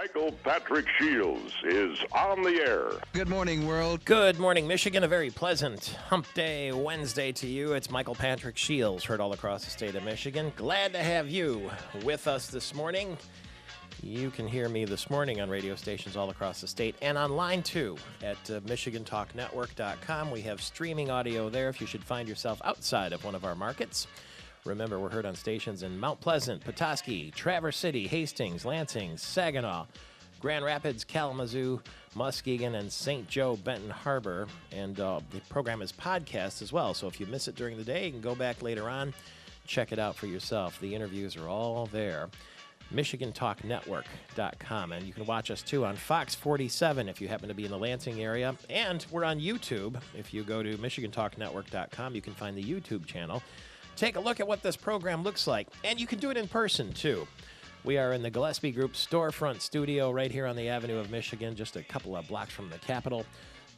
Michael Patrick Shields is on the air. Good morning, world. Good morning, Michigan. A very pleasant hump day Wednesday to you. It's Michael Patrick Shields, heard all across the state of Michigan. Glad to have you with us this morning. You can hear me this morning on radio stations all across the state and online, too, at MichiganTalkNetwork.com. We have streaming audio there if you should find yourself outside of one of our markets. Remember, we're heard on stations in Mount Pleasant, Petoskey, Traverse City, Hastings, Lansing, Saginaw, Grand Rapids, Kalamazoo, Muskegon, and St. Joe, Benton Harbor. And the program is podcast as well, so if you miss it during the day, you can go back later on, check it out for yourself. The interviews are all there. MichiganTalkNetwork.com. And you can watch us, too, on Fox 47 if you happen to be in the Lansing area. And we're on YouTube. If you go to MichiganTalkNetwork.com, you can find the YouTube channel. Take a look at what this program looks like, and you can do it in person, too. We are in the Gillespie Group storefront studio right here on the Avenue of Michigan, just a couple of blocks from the Capitol.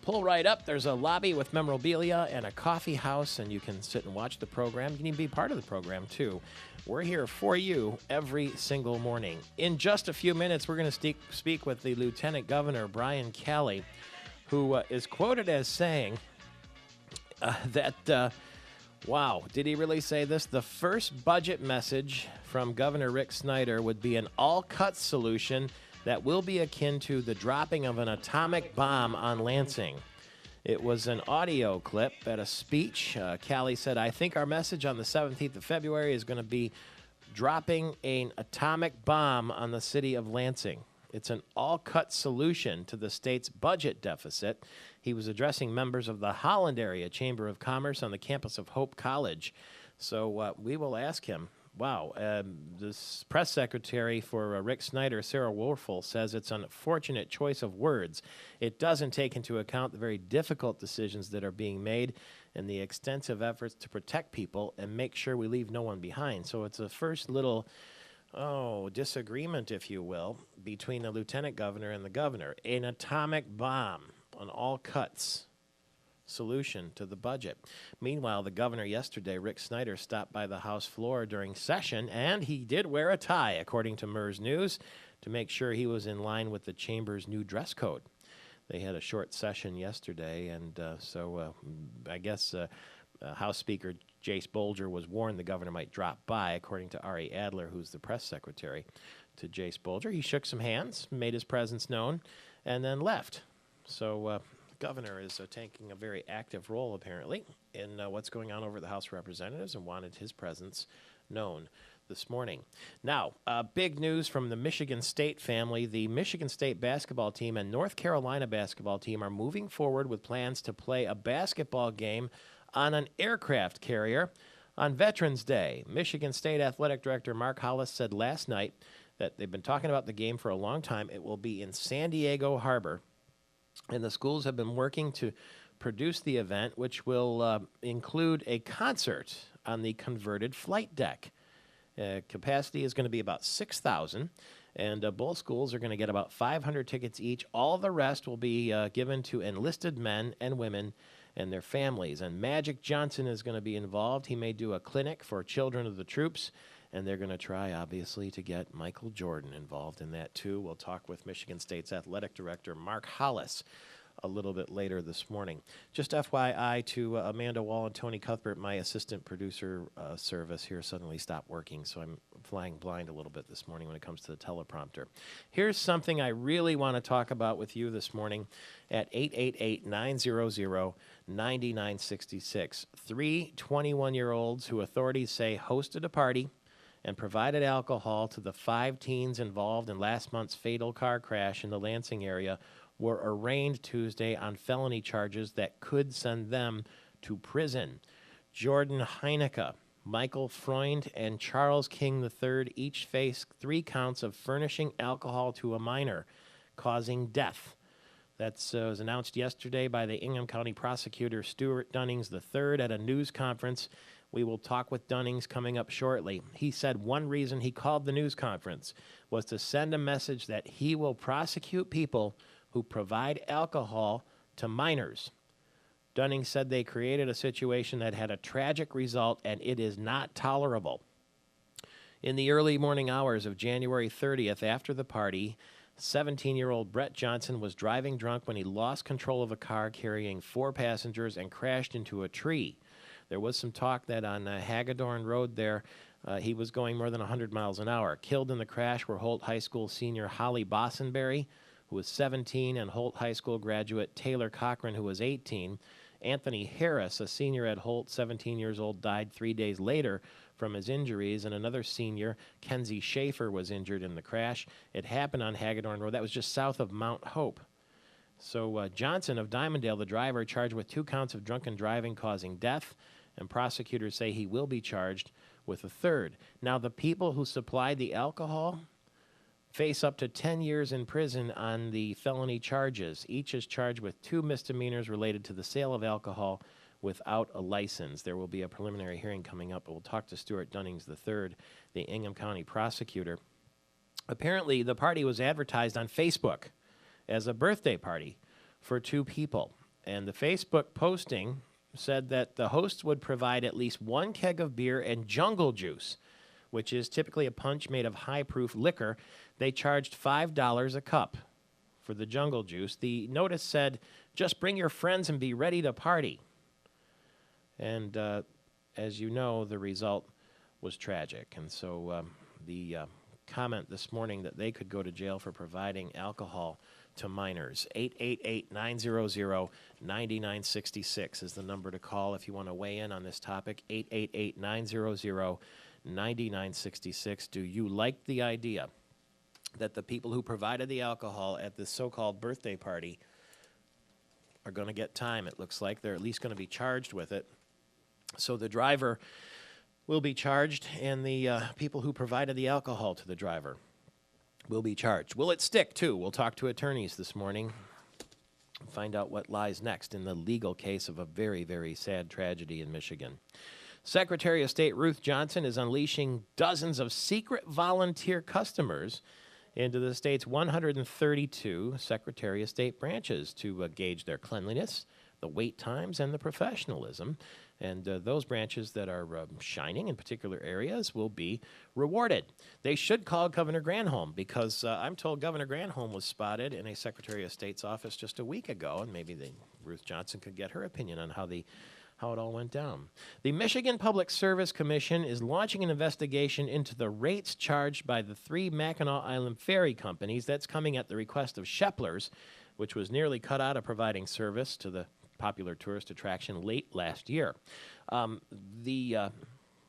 Pull right up. There's a lobby with memorabilia and a coffee house, and you can sit and watch the program. You can even be part of the program, too. We're here for you every single morning. In just a few minutes, we're going to speak with the Lieutenant Governor, Brian Calley, who is quoted as saying that... Wow, did he really say this? The first budget message from Governor Rick Snyder would be an all-cut solution that will be akin to the dropping of an atomic bomb on Lansing. It was an audio clip at a speech. Calley said, I think our message on the 17th of February is going to be dropping an atomic bomb on the city of Lansing. It's an all-cut solution to the state's budget deficit. He was addressing members of the Holland Area Chamber of Commerce on the campus of Hope College. So we will ask him. Wow, this press secretary for Rick Snyder, Sarah Werfel, says it's an unfortunate choice of words. It doesn't take into account the very difficult decisions that are being made and the extensive efforts to protect people and make sure we leave no one behind. So it's a first little... disagreement, if you will, between the lieutenant governor and the governor. An atomic bomb, an all-cuts solution to the budget. Meanwhile, the governor yesterday, Rick Snyder, stopped by the House floor during session, and he did wear a tie, according to MERS News, to make sure he was in line with the chamber's new dress code. They had a short session yesterday, and I guess House Speaker Jace Bolger was warned the governor might drop by, according to Ari Adler, who's the press secretary to Jace Bolger. He shook some hands, made his presence known, and then left. So the governor is taking a very active role, apparently, in what's going on over at the House of Representatives and wanted his presence known this morning. Now, big news from the Michigan State family. The Michigan State basketball team and North Carolina basketball team are moving forward with plans to play a basketball game on an aircraft carrier on Veterans Day. Michigan State Athletic Director Mark Hollis said last night that they've been talking about the game for a long time. It will be in San Diego Harbor, and the schools have been working to produce the event, which will include a concert on the converted flight deck. Capacity is going to be about 6,000, and both schools are going to get about 500 tickets each. All the rest will be given to enlisted men and women and their families. And Magic Johnson is going to be involved. He may do a clinic for children of the troops, and they're going to try, obviously, to get Michael Jordan involved in that, too. We'll talk with Michigan State's athletic director, Mark Hollis, a little bit later this morning. Just FYI to Amanda Wall and Tony Cuthbert, my assistant producer service here suddenly stopped working, so I'm flying blind a little bit this morning when it comes to the teleprompter. Here's something I really want to talk about with you this morning at 888-900-9966. Three 21-year-olds who authorities say hosted a party and provided alcohol to the 5 teens involved in last month's fatal car crash in the Lansing area were arraigned Tuesday on felony charges that could send them to prison. Jordan Heinecke, Michael Freund, and Charles King III each face 3 counts of furnishing alcohol to a minor, causing death. That was announced yesterday by the Ingham County prosecutor Stuart Dunnings III at a news conference. We will talk with Dunnings coming up shortly. He said one reason he called the news conference was to send a message that he will prosecute people who provide alcohol to minors. Dunning said they created a situation that had a tragic result, and it is not tolerable. In the early morning hours of January 30th, after the party, 17-year-old Brett Johnson was driving drunk when he lost control of a car carrying 4 passengers and crashed into a tree. There was some talk that on Hagedorn Road there, he was going more than 100 miles an hour. Killed in the crash were Holt High School senior Holly Bossenberry, who was 17, and Holt High School graduate Taylor Cochran, who was 18. Anthony Harris, a senior at Holt, 17 years old, died 3 days later from his injuries, and another senior, Kenzie Schaefer, was injured in the crash. It happened on Hagedorn Road. That was just south of Mount Hope. So Johnson of Dimondale, the driver, charged with 2 counts of drunken driving causing death, and prosecutors say he will be charged with a third. Now, the people who supplied the alcohol face up to 10 years in prison on the felony charges. Each is charged with 2 misdemeanors related to the sale of alcohol without a license. There will be a preliminary hearing coming up, but we'll talk to Stuart Dunnings III, the Ingham County prosecutor. Apparently, the party was advertised on Facebook as a birthday party for 2 people, and the Facebook posting said that the hosts would provide at least 1 keg of beer and jungle juice, which is typically a punch made of high-proof liquor. They charged $5 a cup for the jungle juice. The notice said, just bring your friends and be ready to party. And as you know, the result was tragic. And so the comment this morning that they could go to jail for providing alcohol to minors. 888-900-9966 is the number to call if you want to weigh in on this topic. 888-900-9966. Do you like the idea that the people who provided the alcohol at this so-called birthday party are going to get time? It looks like they're at least going to be charged with it. So the driver will be charged, and the people who provided the alcohol to the driver will be charged. Will it stick, too? We'll talk to attorneys this morning and find out what lies next in the legal case of a very, very sad tragedy in Michigan. Secretary of State Ruth Johnson is unleashing dozens of secret volunteer customers into the state's 132 Secretary of State branches to gauge their cleanliness, the wait times, and the professionalism. And those branches that are shining in particular areas will be rewarded. They should call Governor Granholm, because I'm told Governor Granholm was spotted in a Secretary of State's office just a week ago, and maybe Ruth Johnson could get her opinion on how it all went down. The Michigan Public Service Commission is launching an investigation into the rates charged by the 3 Mackinac Island ferry companies. That's coming at the request of Sheplers, which was nearly cut out of providing service to the popular tourist attraction late last year. The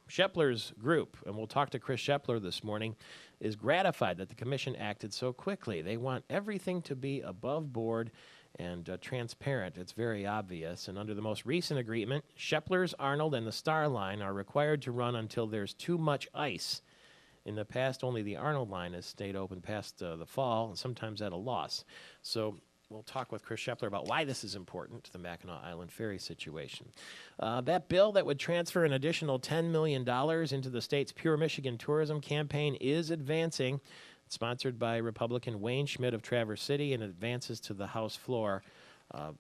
Sheplers Group, and we'll talk to Chris Shepler this morning, is gratified that the commission acted so quickly. They want everything to be above board and transparent. It's very obvious. And under the most recent agreement, Sheplers, Arnold, and the Star Line are required to run until there's too much ice. In the past, only the Arnold Line has stayed open past the fall, and sometimes at a loss. So we'll talk with Chris Shepler about why this is important to the Mackinac Island ferry situation. That bill that would transfer an additional $10 million into the state's Pure Michigan tourism campaign is advancing. It's sponsored by Republican Wayne Schmidt of Traverse City, and advances to the House floor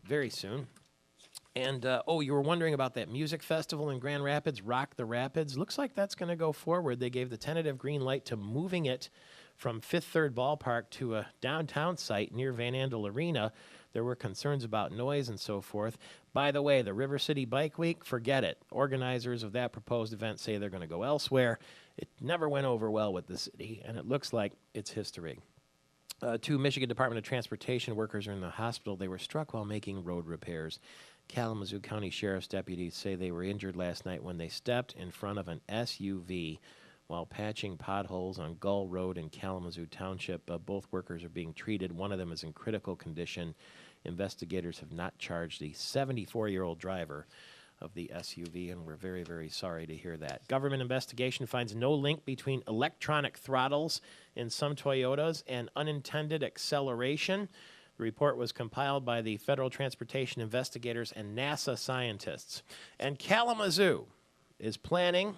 very soon. And, you were wondering about that music festival in Grand Rapids, Rock the Rapids. Looks like that's going to go forward. They gave the tentative green light to moving it from Fifth Third Ballpark to a downtown site near Van Andel Arena. There were concerns about noise and so forth. By the way, the River City Bike Week, forget it. Organizers of that proposed event say they're going to go elsewhere. It never went over well with the city, and it looks like it's history. 2 Michigan Department of Transportation workers are in the hospital. They were struck while making road repairs. Kalamazoo County Sheriff's deputies say they were injured last night when they stepped in front of an SUV while patching potholes on Gull Road in Kalamazoo Township. Both workers are being treated. One of them is in critical condition. Investigators have not charged the 74-year-old driver of the SUV, and we're very, very sorry to hear that. Government investigation finds no link between electronic throttles in some Toyotas and unintended acceleration. The report was compiled by the Federal Transportation Investigators and NASA scientists. And Kalamazoo is planning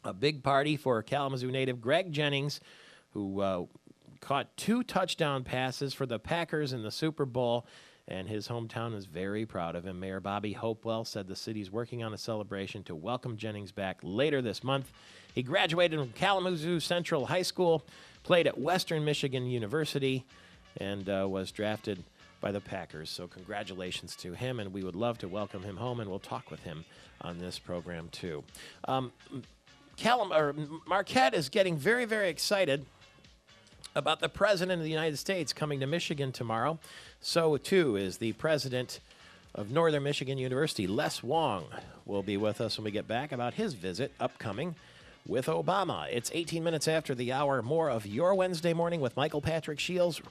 a big party for Kalamazoo native Greg Jennings, who caught 2 touchdown passes for the Packers in the Super Bowl, and his hometown is very proud of him. Mayor Bobby Hopewell said the city's working on a celebration to welcome Jennings back later this month. He graduated from Kalamazoo Central High School played at Western Michigan University, and was drafted by the Packers. So congratulations to him, and we would love to welcome him home, and we'll talk with him on this program too. Marquette is getting very, very excited about the President of the United States coming to Michigan tomorrow. So, too, is the president of Northern Michigan University. Les Wong will be with us when we get back about his visit upcoming with Obama. It's 18 minutes after the hour. More of your Wednesday morning with Michael Patrick Shields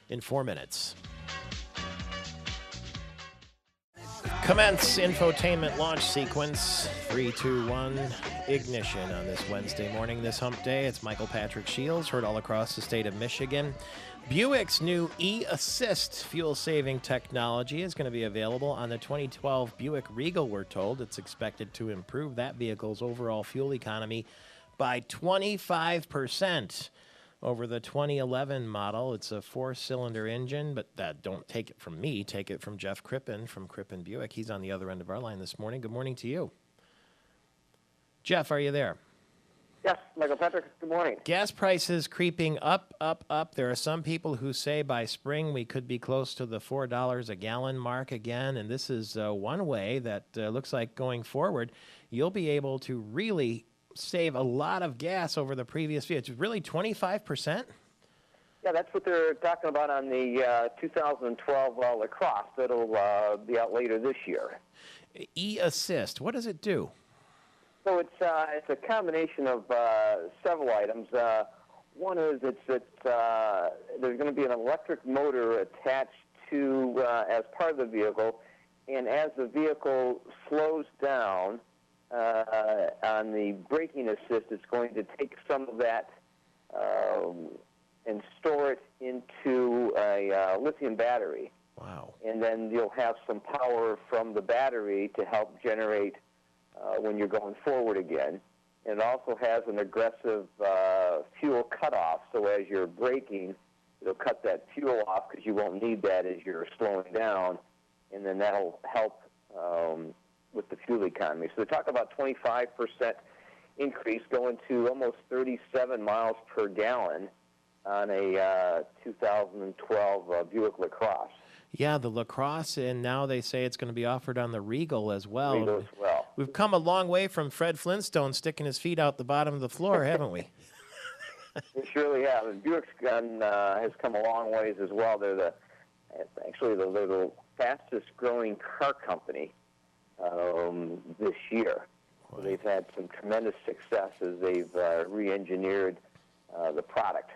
in 4 minutes. Commence infotainment launch sequence. 3, 2, 1, ignition on this Wednesday morning, this hump day. It's Michael Patrick Shields, heard all across the state of Michigan. Buick's new e-Assist fuel-saving technology is going to be available on the 2012 Buick Regal, we're told. It's expected to improve that vehicle's overall fuel economy by 25%. Over the 2011 model. It's a 4-cylinder engine, but don't take it from me. Take it from Jeff Crippen from Crippen Buick. He's on the other end of our line this morning. Good morning to you. Jeff, are you there? Yes, Michael Patrick, good morning. Gas prices creeping up, up, up. There are some people who say by spring we could be close to the $4 a gallon mark again, and this is one way that looks like going forward you'll be able to really save a lot of gas over the previous year. It's really 25%? Yeah, that's what they're talking about on the 2012 LaCrosse. That'll be out later this year. E-Assist, what does it do? So it's a combination of several items. One is there's going to be an electric motor attached to as part of the vehicle, and as the vehicle slows down, on the braking assist, it's going to take some of that and store it into a lithium battery. Wow. And then you'll have some power from the battery to help generate when you're going forward again. And it also has an aggressive fuel cutoff, so as you're braking, it'll cut that fuel off because you won't need that as you're slowing down, and then that'll help with the fuel economy. So they talk about 25% increase going to almost 37 miles per gallon on a 2012 Buick LaCrosse. Yeah, the LaCrosse, and now they say it's going to be offered on the Regal as well. Regal as well. We've come a long way from Fred Flintstone sticking his feet out the bottom of the floor, haven't we? We surely have. And Buick's has come a long ways as well. They're the fastest growing car company this year. So they've had some tremendous success as they've re-engineered the product.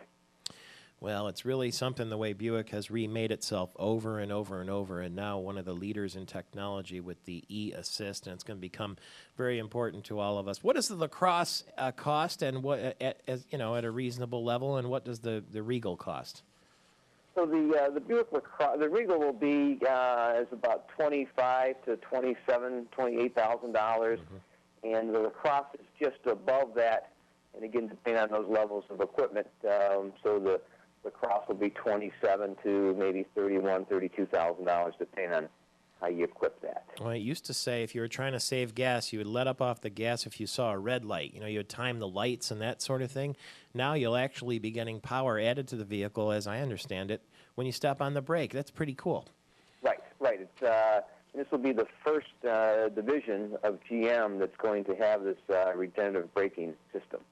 Well, it's really something the way Buick has remade itself over and over and over, and now one of the leaders in technology with the e-Assist, and it's going to become very important to all of us. What does the LaCrosse cost, and what at a reasonable level, and what does the Regal cost? So the Buick LaCrosse, the Regal will be is about $25,000 to $28,000, and the LaCrosse is just above that. And again, depending on those levels of equipment, so the LaCrosse will be $27,000 to maybe $31,000, $32,000, depending on how you equip that. Well, it used to say if you were trying to save gas, you would let up off the gas if you saw a red light. You would time the lights and that sort of thing. Now you'll actually be getting power added to the vehicle, as I understand it, when you step on the brake. That's pretty cool. Right. This will be the first division of GM that's going to have this regenerative braking system.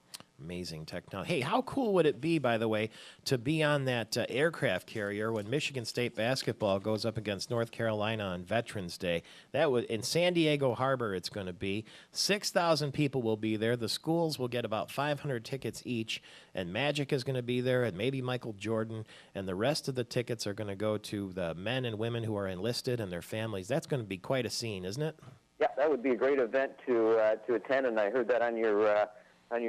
Amazing technology. Hey, how cool would it be, by the way, to be on that aircraft carrier when Michigan State basketball goes up against North Carolina on Veterans Day? That would in San Diego Harbor. It's going to be 6,000 people will be there. The schools will get about 500 tickets each, and Magic is going to be there, and maybe Michael Jordan, and the rest of the tickets are going to go to the men and women who are enlisted and their families. That's going to be quite a scene, isn't it? Yeah, that would be a great event to attend, and I heard that on your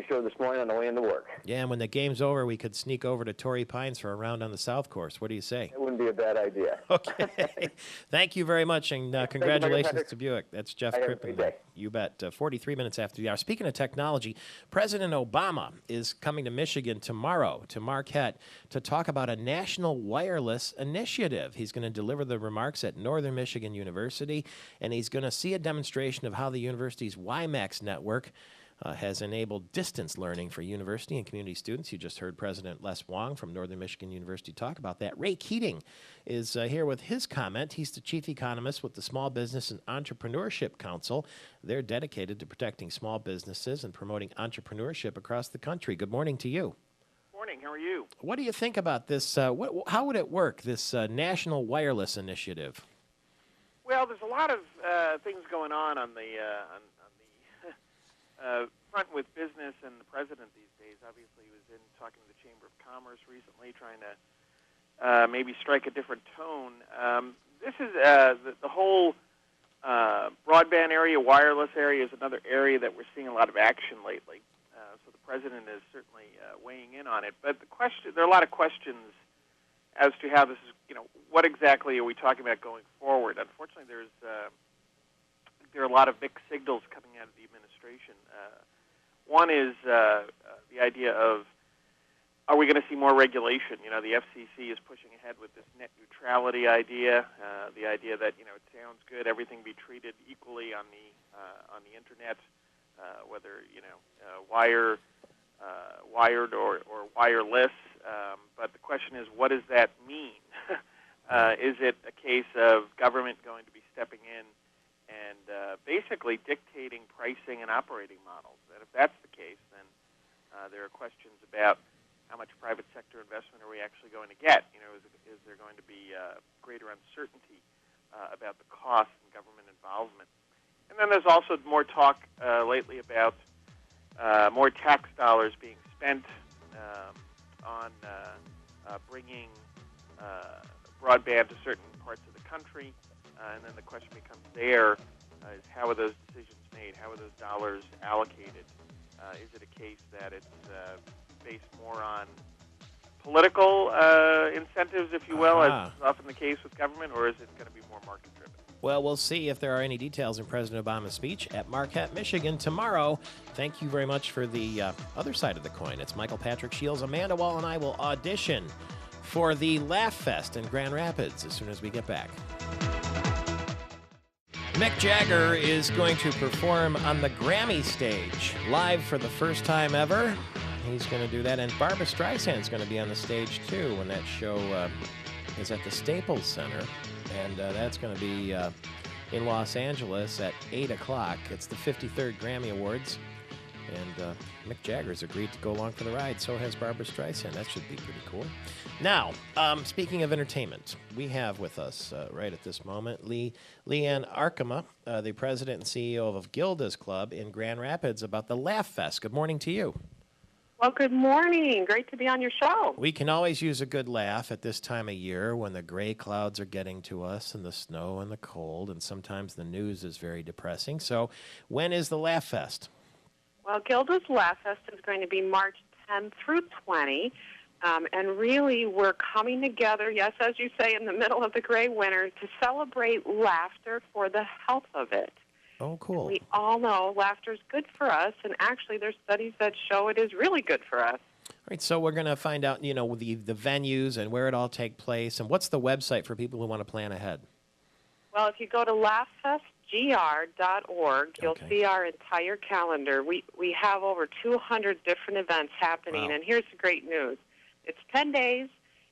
show this morning on the way into work. Yeah, and when the game's over, we could sneak over to Torrey Pines for a round on the South Course. What do you say? It wouldn't be a bad idea. Okay. Thank you very much, and congratulations to Buick. That's Jeff Crippen. You bet. 43 minutes after the hour. Speaking of technology, President Obama is coming to Michigan tomorrow, to Marquette, to talk about a national wireless initiative. He's going to deliver the remarks at Northern Michigan University, and he's going to see a demonstration of how the university's WiMAX network has enabled distance learning for university and community students. You just heard President Les Wong from Northern Michigan University talk about that. Ray Keating is here with his comment. He's the chief economist with the Small Business and Entrepreneurship Council. They're dedicated to protecting small businesses and promoting entrepreneurship across the country. Good morning to you. Morning. How are you? What do you think about this? How would it work, this national wireless initiative? Well, there's a lot of things going on the front with business and the president these days. Obviously, he was in talking to the Chamber of Commerce recently, trying to maybe strike a different tone. This is the whole broadband area, wireless area is another area that we're seeing a lot of action lately. So the president is certainly weighing in on it. But there are a lot of questions as to how this is, what exactly are we talking about going forward? Unfortunately, there are a lot of mixed signals coming out of the administration. One is the idea of, are we going to see more regulation? The FCC is pushing ahead with this net neutrality idea, the idea that, it sounds good, everything be treated equally on the internet, whether, wired or wireless. But the question is, what does that mean? Is it a case of government going to be stepping in and basically dictating pricing and operating models? And if that's the case, then there are questions about how much private sector investment are we actually going to get? Is there going to be greater uncertainty about the cost and government involvement? And then there's also more talk lately about more tax dollars being spent on bringing broadband to certain parts of the country. And then the question becomes is how are those decisions made? How are those dollars allocated? Is it a case that it's based more on political incentives, if you will, as is often the case with government, or is it going to be more market-driven? Well, we'll see if there are any details in President Obama's speech at Marquette, Michigan tomorrow. Thank you very much for the other side of the coin. It's Michael Patrick Shields. Amanda Wall and I will audition for the Laugh Fest in Grand Rapids as soon as we get back. Mick Jagger is going to perform on the Grammy stage, live for the first time ever. He's going to do that, and Barbra Streisand's going to be on the stage, too, when that show is at the Staples Center, and that's going to be in Los Angeles at 8 o'clock. It's the 53rd Grammy Awards, and Mick Jagger's agreed to go along for the ride. So has Barbra Streisand. That should be pretty cool. Now, speaking of entertainment, we have with us right at this moment Leanne Arkema, the president and CEO of Gilda's Club in Grand Rapids, about the Laugh Fest. Good morning to you. Well, good morning. Great to be on your show. We can always use a good laugh at this time of year when the gray clouds are getting to us and the snow and the cold, and sometimes the news is very depressing. So when is the Laugh Fest? Well, Gilda's Laugh Fest is going to be March 10 through 20, and really we're coming together, yes, as you say, in the middle of the gray winter to celebrate laughter for the health of it. Oh, cool. We all know laughter is good for us, and actually there's studies that show it is really good for us. All right, so we're going to find out, the venues and where it all take place, and what's the website for people who want to plan ahead? Well, if you go to laughfestgr.org, you'll see our entire calendar. We have over 200 different events happening, and here's the great news. It's 10 days.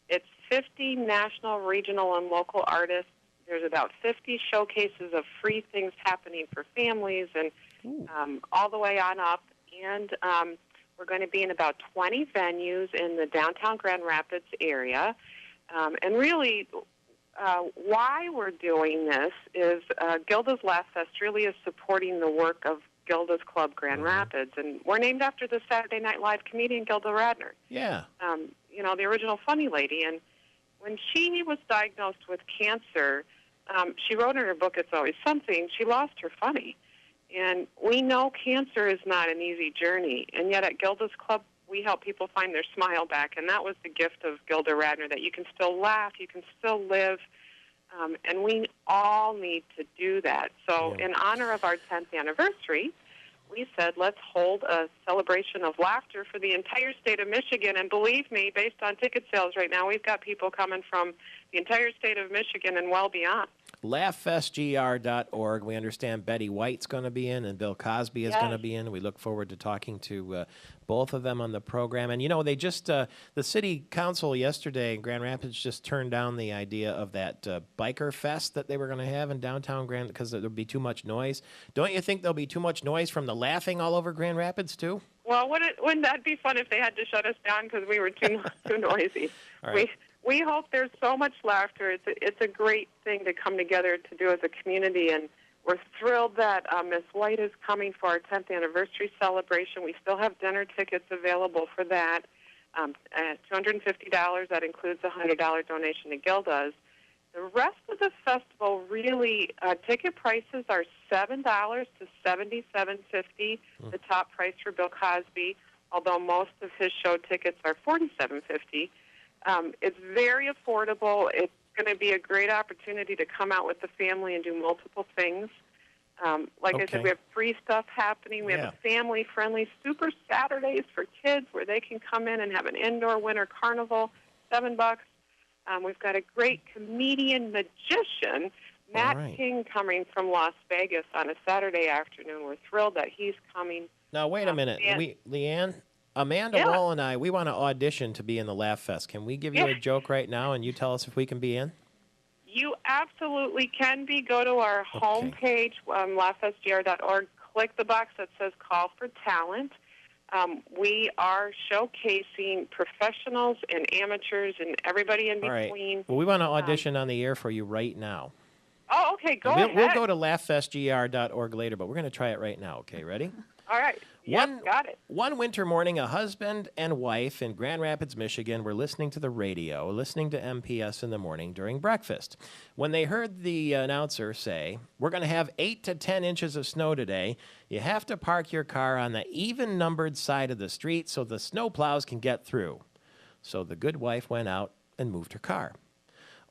It's 50 national, regional, and local artists. There's about 50 showcases of free things happening for families and all the way on up. And we're going to be in about 20 venues in the downtown Grand Rapids area. And really, why we're doing this is Gilda's Laugh Fest really is supporting the work of Gilda's Club Grand Rapids. And we're named after the Saturday Night Live comedian Gilda Radner. Yeah. The original funny lady. And when she was diagnosed with cancer, she wrote in her book, It's Always Something, she lost her funny. And we know cancer is not an easy journey. And yet at Gilda's Club, we help people find their smile back. And that was the gift of Gilda Radner, that you can still laugh, you can still live. And we all need to do that. So in honor of our 10th anniversary, we said, let's hold a celebration of laughter for the entire state of Michigan. And believe me, based on ticket sales right now, we've got people coming from the entire state of Michigan and well beyond. laughfestgr.org. We understand Betty White's going to be in and Bill Cosby is going to be in. We look forward to talking to both of them on the program. And, they just, the city council yesterday in Grand Rapids just turned down the idea of that biker fest that they were going to have in downtown Grand because there would be too much noise. Don't you think there'll be too much noise from the laughing all over Grand Rapids, too? Well, wouldn't that be fun if they had to shut us down because we were too noisy? All right. We hope there's so much laughter. It's a great thing to come together to do as a community, and we're thrilled that Miss White is coming for our 10th anniversary celebration. We still have dinner tickets available for that at $250. That includes a $100 donation to Gilda's. The rest of the festival, really, ticket prices are $7 to $77.50. The top price for Bill Cosby, although most of his show tickets are $47.50. It's very affordable. It's going to be a great opportunity to come out with the family and do multiple things. Like I said, we have free stuff happening. We have a family-friendly Super Saturdays for kids where they can come in and have an indoor winter carnival, $7. We've got a great comedian magician, Matt King, coming from Las Vegas on a Saturday afternoon. We're thrilled that he's coming. Now, wait a minute. Leanne, Amanda Wall and I, we want to audition to be in the Laugh Fest. Can we give you a joke right now and you tell us if we can be in? You absolutely can be. Go to our homepage, laughfestgr.org, click the box that says Call for Talent. We are showcasing professionals and amateurs and everybody in between. Right. Well, we want to audition on the air for you right now. Oh, okay. Go ahead. We'll go to laughfestgr.org later, but we're going to try it right now. Okay, ready? All right. Got it. One winter morning, a husband and wife in Grand Rapids, Michigan were listening to the radio, listening to MPS in the morning during breakfast. When they heard the announcer say, "We're going to have 8 to 10 inches of snow today. You have to park your car on the even-numbered side of the street so the snowplows can get through." So the good wife went out and moved her car.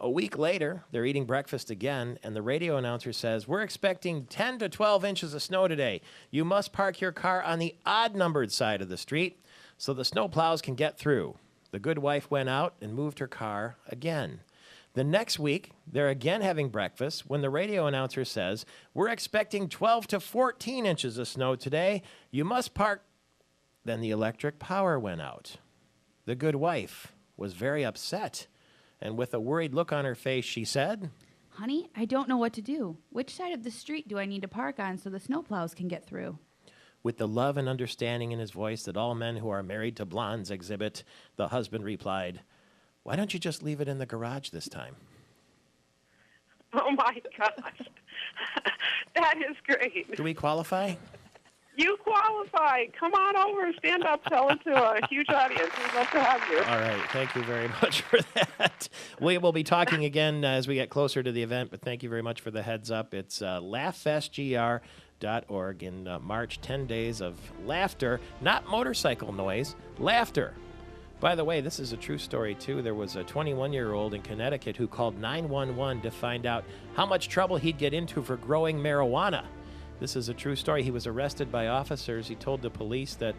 A week later, they're eating breakfast again, and the radio announcer says, "We're expecting 10 to 12 inches of snow today. You must park your car on the odd-numbered side of the street so the snowplows can get through." The good wife went out and moved her car again. The next week, they're again having breakfast when the radio announcer says, "We're expecting 12 to 14 inches of snow today. You must park." Then the electric power went out. The good wife was very upset. And with a worried look on her face, she said, "Honey, I don't know what to do. Which side of the street do I need to park on so the snowplows can get through?" With the love and understanding in his voice that all men who are married to blondes exhibit, the husband replied, "Why don't you just leave it in the garage this time?" Oh, my gosh. That is great. Do we qualify? You qualify. Come on over. Stand up. Tell it to a huge audience. We'd love to have you. All right. Thank you very much for that. We will be talking again as we get closer to the event, but thank you very much for the heads up. It's laughfestgr.org in March, 10 days of laughter, not motorcycle noise, laughter. By the way, this is a true story, too. There was a 21-year-old in Connecticut who called 911 to find out how much trouble he'd get into for growing marijuana. This is a true story. He was arrested by officers. He told the police that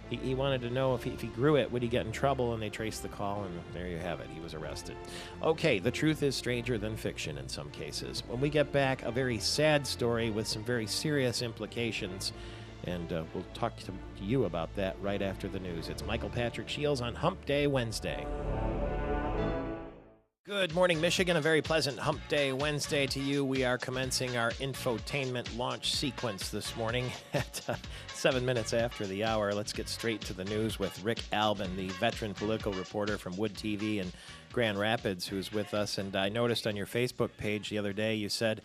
he wanted to know if he grew it, would he get in trouble, and they traced the call, and there you have it. He was arrested. Okay, the truth is stranger than fiction in some cases. When we get back, a very sad story with some very serious implications, and we'll talk to you about that right after the news. It's Michael Patrick Shields on Hump Day Wednesday. Good morning, Michigan. A very pleasant Hump Day Wednesday to you. We are commencing our infotainment launch sequence this morning at 7 minutes after the hour. Let's get straight to the news with Rick Albin, the veteran political reporter from Wood TV in Grand Rapids, who's with us. And I noticed on your Facebook page the other day you said,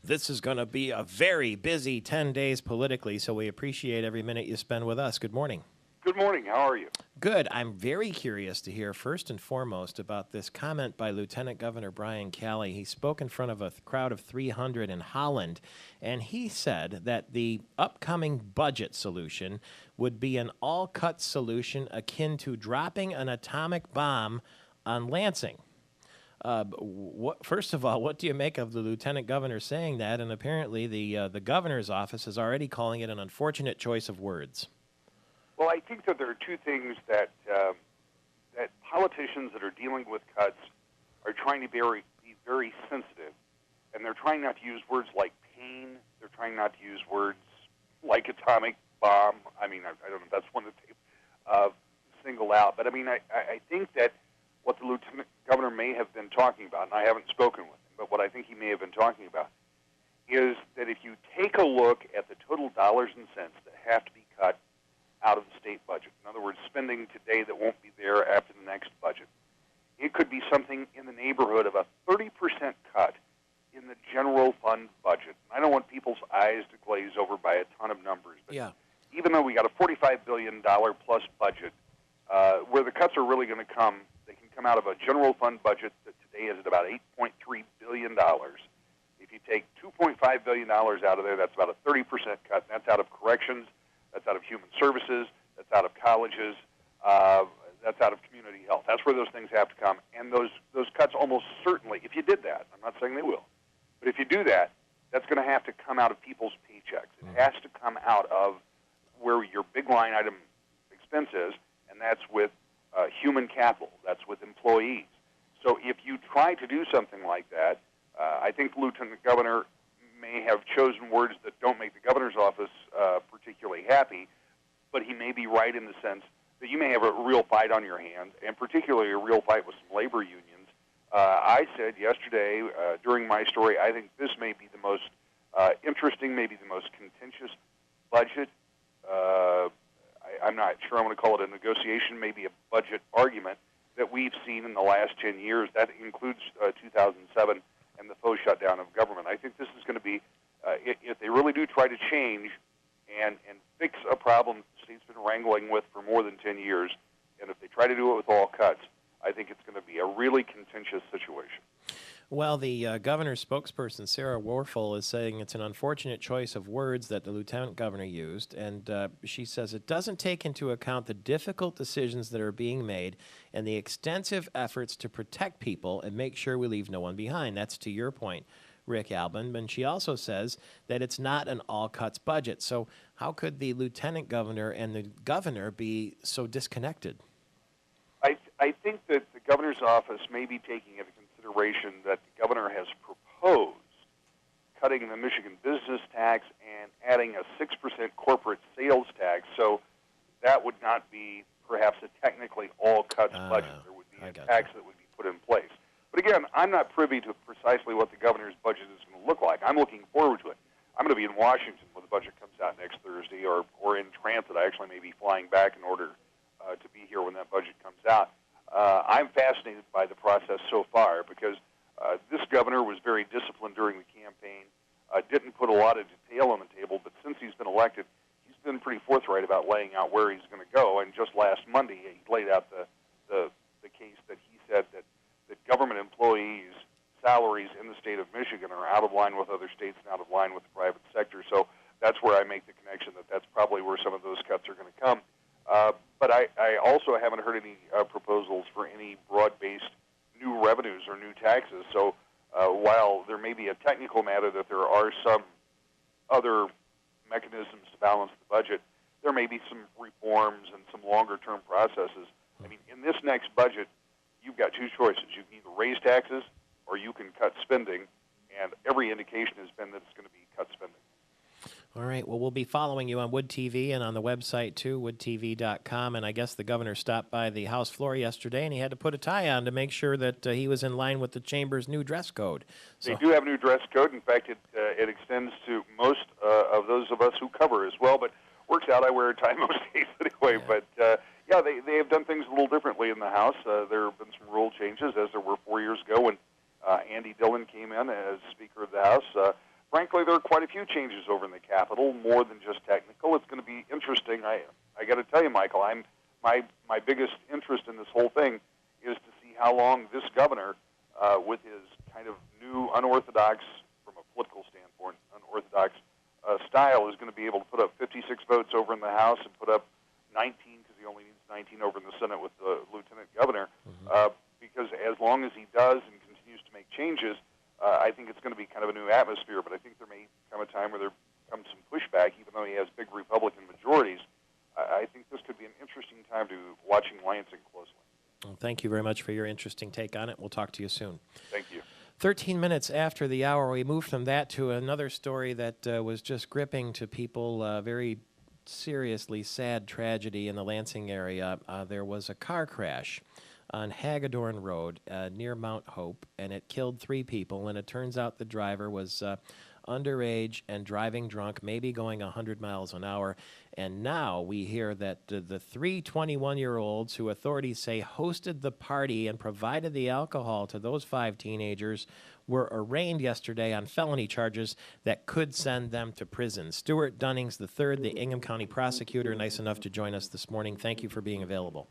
this is going to be a very busy 10 days politically, so we appreciate every minute you spend with us. Good morning. Good morning. How are you? Good. I'm very curious to hear, first and foremost, about this comment by Lieutenant Governor Brian Calley. He spoke in front of a crowd of 300 in Holland, and he said that the upcoming budget solution would be an all-cut solution akin to dropping an atomic bomb on Lansing. First of all, what do you make of the lieutenant governor saying that? And apparently the governor's office is already calling it an unfortunate choice of words. Well, I think that there are two things that politicians that are dealing with cuts are trying to be very sensitive and they're trying not to use words like pain. They're trying not to use words like atomic bomb. I mean, I don't know if that's one that they singled out, but I mean, I think that what the lieutenant governor may have been talking about, and I haven't spoken with him, but what I think he may have been talking about is that if you take a look at the total dollars and cents that have to be cut out of the state budget, in other words, spending today that won't be there after the next budget, it could be something in the neighborhood of a 30% cut in the general fund budget. I don't want people's eyes to glaze over by a ton of numbers, but even though we got a $45 billion plus budget, where the cuts are really going to come, they can come out of a general fund budget that today is at about $8.3 billion. If you take $2.5 billion out of there, that's about a 30% cut. That's out of corrections, that's out of human services, that's out of colleges, that's out of community health. That's where those things have to come. And those cuts almost certainly, if you did that, I'm not saying they will, but if you do that, that's going to have to come out of people's paychecks. It has to come out of where your big line item expense is, and that's with human capital. That's with employees. So if you try to do something like that, I think the lieutenant governor may have chosen words that don't make the governor's office particularly happy, but he may be right in the sense that you may have a real fight on your hands, and particularly a real fight with some labor unions. I said yesterday during my story, I think this may be the most interesting, maybe the most contentious budget. I'm not sure I'm going to call it a negotiation, maybe a budget argument that we've seen in the last 10 years. That includes 2007 and the faux shutdown of government. I think this is going to be, if they really do try to change and fix a problem the state's been wrangling with for more than 10 years, and if they try to do it with all cuts, I think it's going to be a really contentious situation. Well, the governor's spokesperson, Sarah Warfel, is saying it's an unfortunate choice of words that the lieutenant governor used, and she says it doesn't take into account the difficult decisions that are being made and the extensive efforts to protect people and make sure we leave no one behind. That's to your point, Rick Albin. And she also says that it's not an all-cuts budget. So how could the lieutenant governor and the governor be so disconnected? I think that the governor's office may be taking into consideration that the governor has proposed cutting the Michigan business tax and adding a 6% corporate sales tax. So that would not be perhaps a technically all-cuts budget. There would be a tax that would be put in place. But again, I'm not privy to precisely what the governor's budget is going to look like. I'm looking forward to it. I'm going to be in Washington when the budget comes out next Thursday, or in transit. I actually may be flying back in order to be here when that budget comes out. I'm fascinated by the process so far because this governor was very disciplined during the campaign, didn't put a lot of detail on the table, but since he's been elected, he's been pretty forthright about laying out where he's going to go. And just last Monday, he laid out the case that he said that government employees' salaries in the state of Michigan are out of line with other states and out of line with the private sector. So that's where I make the connection that that's probably where some of those cuts are going to come. But I also haven't heard any proposals for any broad-based new revenues or new taxes. So while there may be a technical matter that there are some other mechanisms to balance the budget, there may be some reforms and some longer-term processes. I mean, in this next budget, you've got two choices. You can either raise taxes or you can cut spending, and every indication has been that it's going to be cut spending. All right. Well, we'll be following you on Wood TV and on the website, too, woodtv.com. And I guess the governor stopped by the House floor yesterday, and he had to put a tie on to make sure that he was in line with the chamber's new dress code. So, they do have a new dress code. In fact, it extends to most of those of us who cover as well, but works out. I wear a tie most days anyway. Yeah. But, yeah, they have done things a little differently in the House. There have been some rule changes, as there were 4 years ago when Andy Dillon came in as Speaker of the House. Frankly, there are quite a few changes over in the Capitol, more than just technical. It's going to be interesting. I got to tell you, Michael, my biggest interest in this whole thing is to see how long this governor, with his kind of new unorthodox, from a political standpoint, unorthodox style, is going to be able to put up 56 votes over in the House and put up 19, because he only needs 19 over in the Senate with the lieutenant governor. Because as long as he does and continues to make changes, I think it's going to be kind of a new atmosphere, but I think there may come a time where there comes some pushback, even though he has big Republican majorities. I think this could be an interesting time to watching Lansing closely. Well, thank you very much for your interesting take on it. We'll talk to you soon. Thank you. 13 minutes after the hour, we moved from that to another story that was just gripping to people. Very seriously sad tragedy in the Lansing area. There was a car crash on Hagedorn Road near Mount Hope, and it killed 3 people. And it turns out the driver was underage and driving drunk, maybe going 100 miles an hour. And now we hear that the 3 21-year-olds who authorities say hosted the party and provided the alcohol to those 5 teenagers were arraigned yesterday on felony charges that could send them to prison. Stuart Dunnings III, the Ingham County prosecutor, nice enough to join us this morning. Thank you for being available.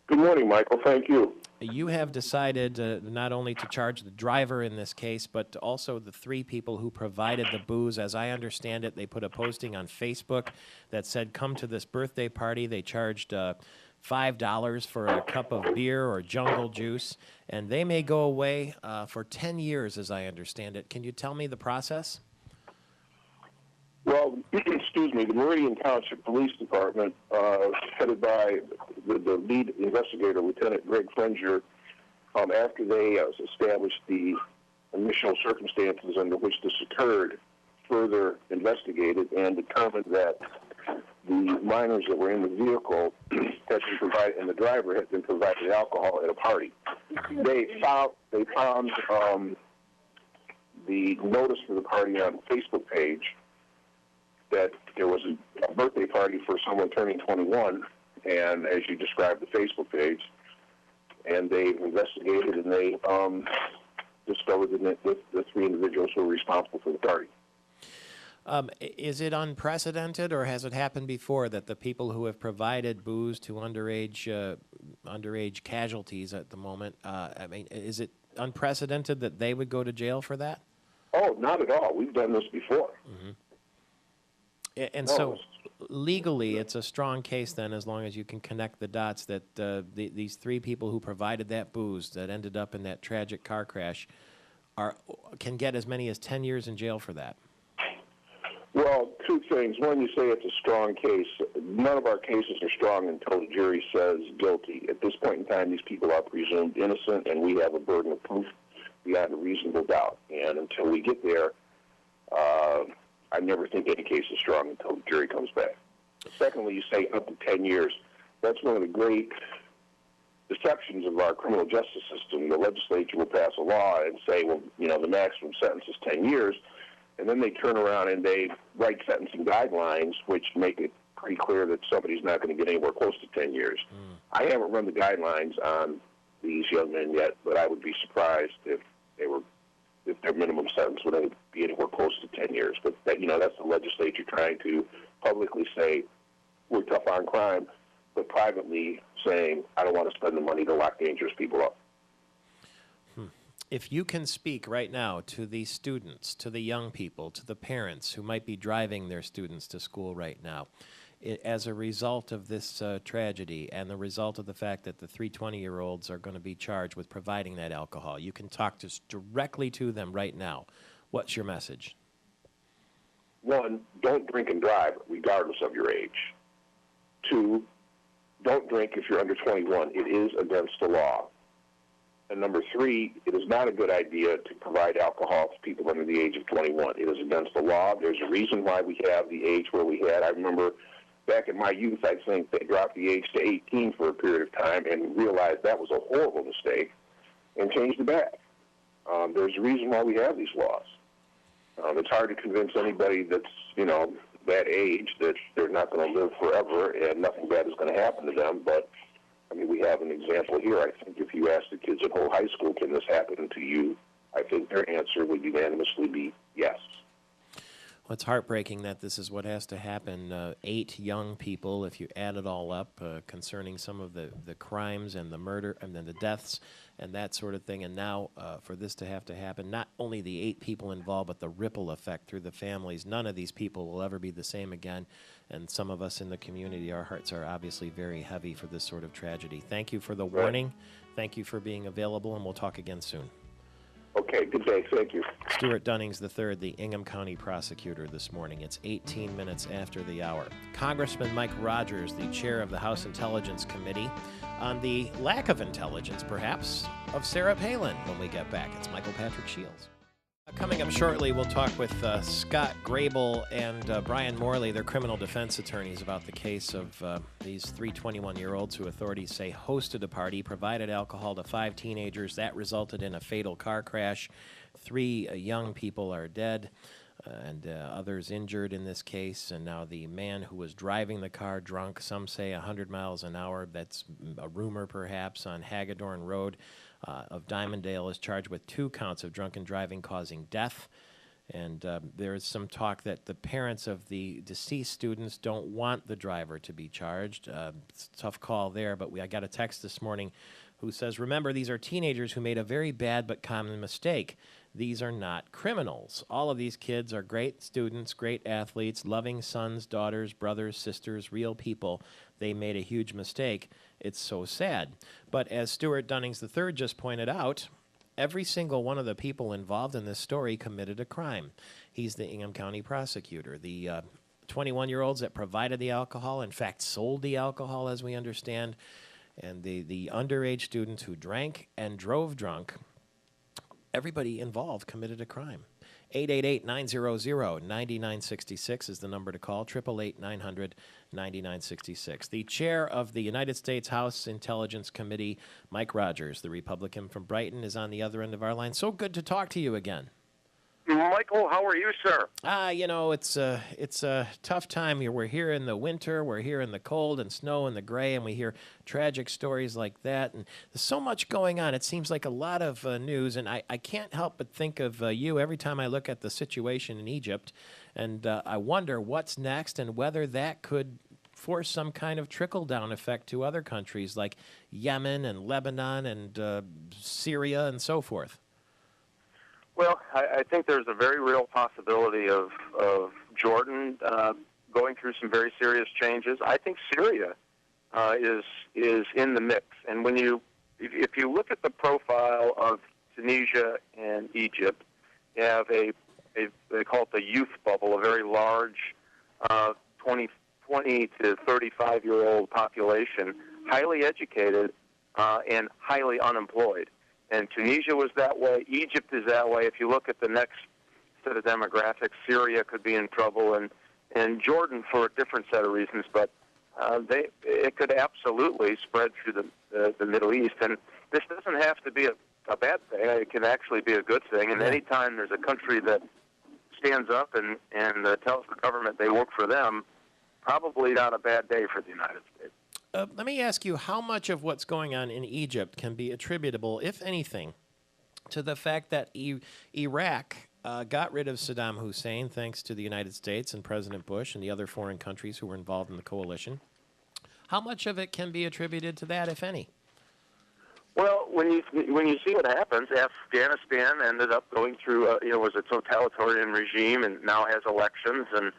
Good morning, Michael. Thank you. You have decided not only to charge the driver in this case, but also the 3 people who provided the booze. As I understand it, they put a posting on Facebook that said, come to this birthday party. They charged $5 for a cup of beer or jungle juice, and they may go away for 10 years, as I understand it. Can you tell me the process? Well, excuse me, the Meridian Township Police Department, headed by the lead investigator, Lieutenant Greg Frenzier, after they established the initial circumstances under which this occurred, further investigated and determined that the minors that were in the vehicle had been provided, and the driver had been provided alcohol at a party. They found the notice for the party on the Facebook page that there was a birthday party for someone turning 21, and as you described, the Facebook page, and they investigated and they discovered that the 3 individuals who were responsible for the party. Is it unprecedented, or has it happened before that the people who have provided booze to underage casualties at the moment, I mean, is it unprecedented that they would go to jail for that? Oh, not at all. We've done this before. Mm-hmm. And so legally, it's a strong case then, as long as you can connect the dots that these 3 people who provided that booze that ended up in that tragic car crash can get as many as 10 years in jail for that. Well, 2 things. One, you say it's a strong case. None of our cases are strong until the jury says guilty. At this point in time, these people are presumed innocent, and we have a burden of proof beyond a reasonable doubt. And until we get there, I never think any case is strong until the jury comes back. Secondly, you say up to 10 years. That's one of the great deceptions of our criminal justice system. The legislature will pass a law and say, well, you know, the maximum sentence is 10 years, and then they turn around and they write sentencing guidelines which make it pretty clear that somebody's not going to get anywhere close to 10 years. I haven't run the guidelines on these young men yet, but I would be surprised if their minimum sentence would be anywhere close to 10 years. But that, you know, that's the legislature trying to publicly say we're tough on crime, but privately saying I don't want to spend the money to lock dangerous people up. If you can speak right now to the students, to the young people, to the parents who might be driving their students to school right now, as a result of this tragedy and the result of the fact that the 3 20-year-olds are going to be charged with providing that alcohol, you can talk directly to them right now. What's your message? 1, don't drink and drive regardless of your age. 2, don't drink if you're under 21. It is against the law. And number 3, it is not a good idea to provide alcohol to people under the age of 21. It is against the law. There's a reason why we have the age where we had. I remember back in my youth, I think they dropped the age to 18 for a period of time and realized that was a horrible mistake and changed it back. There's a reason why we have these laws. It's hard to convince anybody that's, you know, that age that they're not going to live forever and nothing bad is going to happen to them. But, I mean, we have an example here. I think if you ask the kids at Hull High School, can this happen to you, I think their answer would unanimously be yes. Well, it's heartbreaking that this is what has to happen. 8 young people, if you add it all up, concerning some of the crimes and the murder and then the deaths and that sort of thing. And now for this to have to happen, not only the 8 people involved, but the ripple effect through the families. None of these people will ever be the same again. And some of us in the community, our hearts are obviously very heavy for this sort of tragedy. Thank you for the warning. Thank you for being available, and we'll talk again soon. Okay, good day. Thank you. Stuart Dunnings III, the Ingham County prosecutor this morning. It's 18 minutes after the hour. Congressman Mike Rogers, the chair of the House Intelligence Committee, on the lack of intelligence, perhaps, of Sarah Palin when we get back. It's Michael Patrick Shields. Coming up shortly, we'll talk with Scott Grable and Brian Morley, their criminal defense attorneys, about the case of these three 21-year-olds who authorities say hosted a party, provided alcohol to 5 teenagers. That resulted in a fatal car crash. 3 young people are dead and others injured in this case. And now the man who was driving the car drunk, some say 100 miles an hour, that's a rumor perhaps, on Hagedorn Road of Dimondale, is charged with 2 counts of drunken driving causing death. And there is some talk that the parents of the deceased students don't want the driver to be charged. It's a tough call there, but I got a text this morning who says, remember, these are teenagers who made a very bad but common mistake. These are not criminals. All of these kids are great students, great athletes, loving sons, daughters, brothers, sisters, real people. They made a huge mistake. It's so sad. But as Stuart Dunnings III just pointed out, every single one of the people involved in this story committed a crime. He's the Ingham County prosecutor. The 21-year-olds that provided the alcohol, in fact, sold the alcohol, as we understand, and the underage students who drank and drove drunk, everybody involved committed a crime. 888-900-9966 is the number to call, 888-900-9966. The chair of the United States House Intelligence Committee, Mike Rogers, the Republican from Brighton, is on the other end of our line. So good to talk to you again. Michael, how are you, sir? It's a tough time here. We're here in the winter, we're here in the cold and snow and the gray, and we hear tragic stories like that. And there's so much going on. It seems like a lot of news, and I can't help but think of you every time I look at the situation in Egypt, and I wonder what's next and whether that could force some kind of trickle-down effect to other countries like Yemen and Lebanon and Syria and so forth. Well, I think there's a very real possibility of Jordan going through some very serious changes. I think Syria is in the mix, and if you look at the profile of Tunisia and Egypt, you have they call it the youth bubble, a very large 20 to 35-year-old population, highly educated and highly unemployed. And Tunisia was that way. Egypt is that way. If you look at the next set of demographics, Syria could be in trouble, and Jordan for a different set of reasons. But it could absolutely spread through the Middle East. And this doesn't have to be a bad thing. It can actually be a good thing. And anytime there's a country that stands up and tells the government they work for them, probably not a bad day for the United States. Let me ask you, how much of what's going on in Egypt can be attributable, if anything, to the fact that Iraq got rid of Saddam Hussein thanks to the United States and President Bush and the other foreign countries who were involved in the coalition? How much of it can be attributed to that, if any? Well, when you see what happens, Afghanistan ended up going through was a totalitarian regime and now has elections, and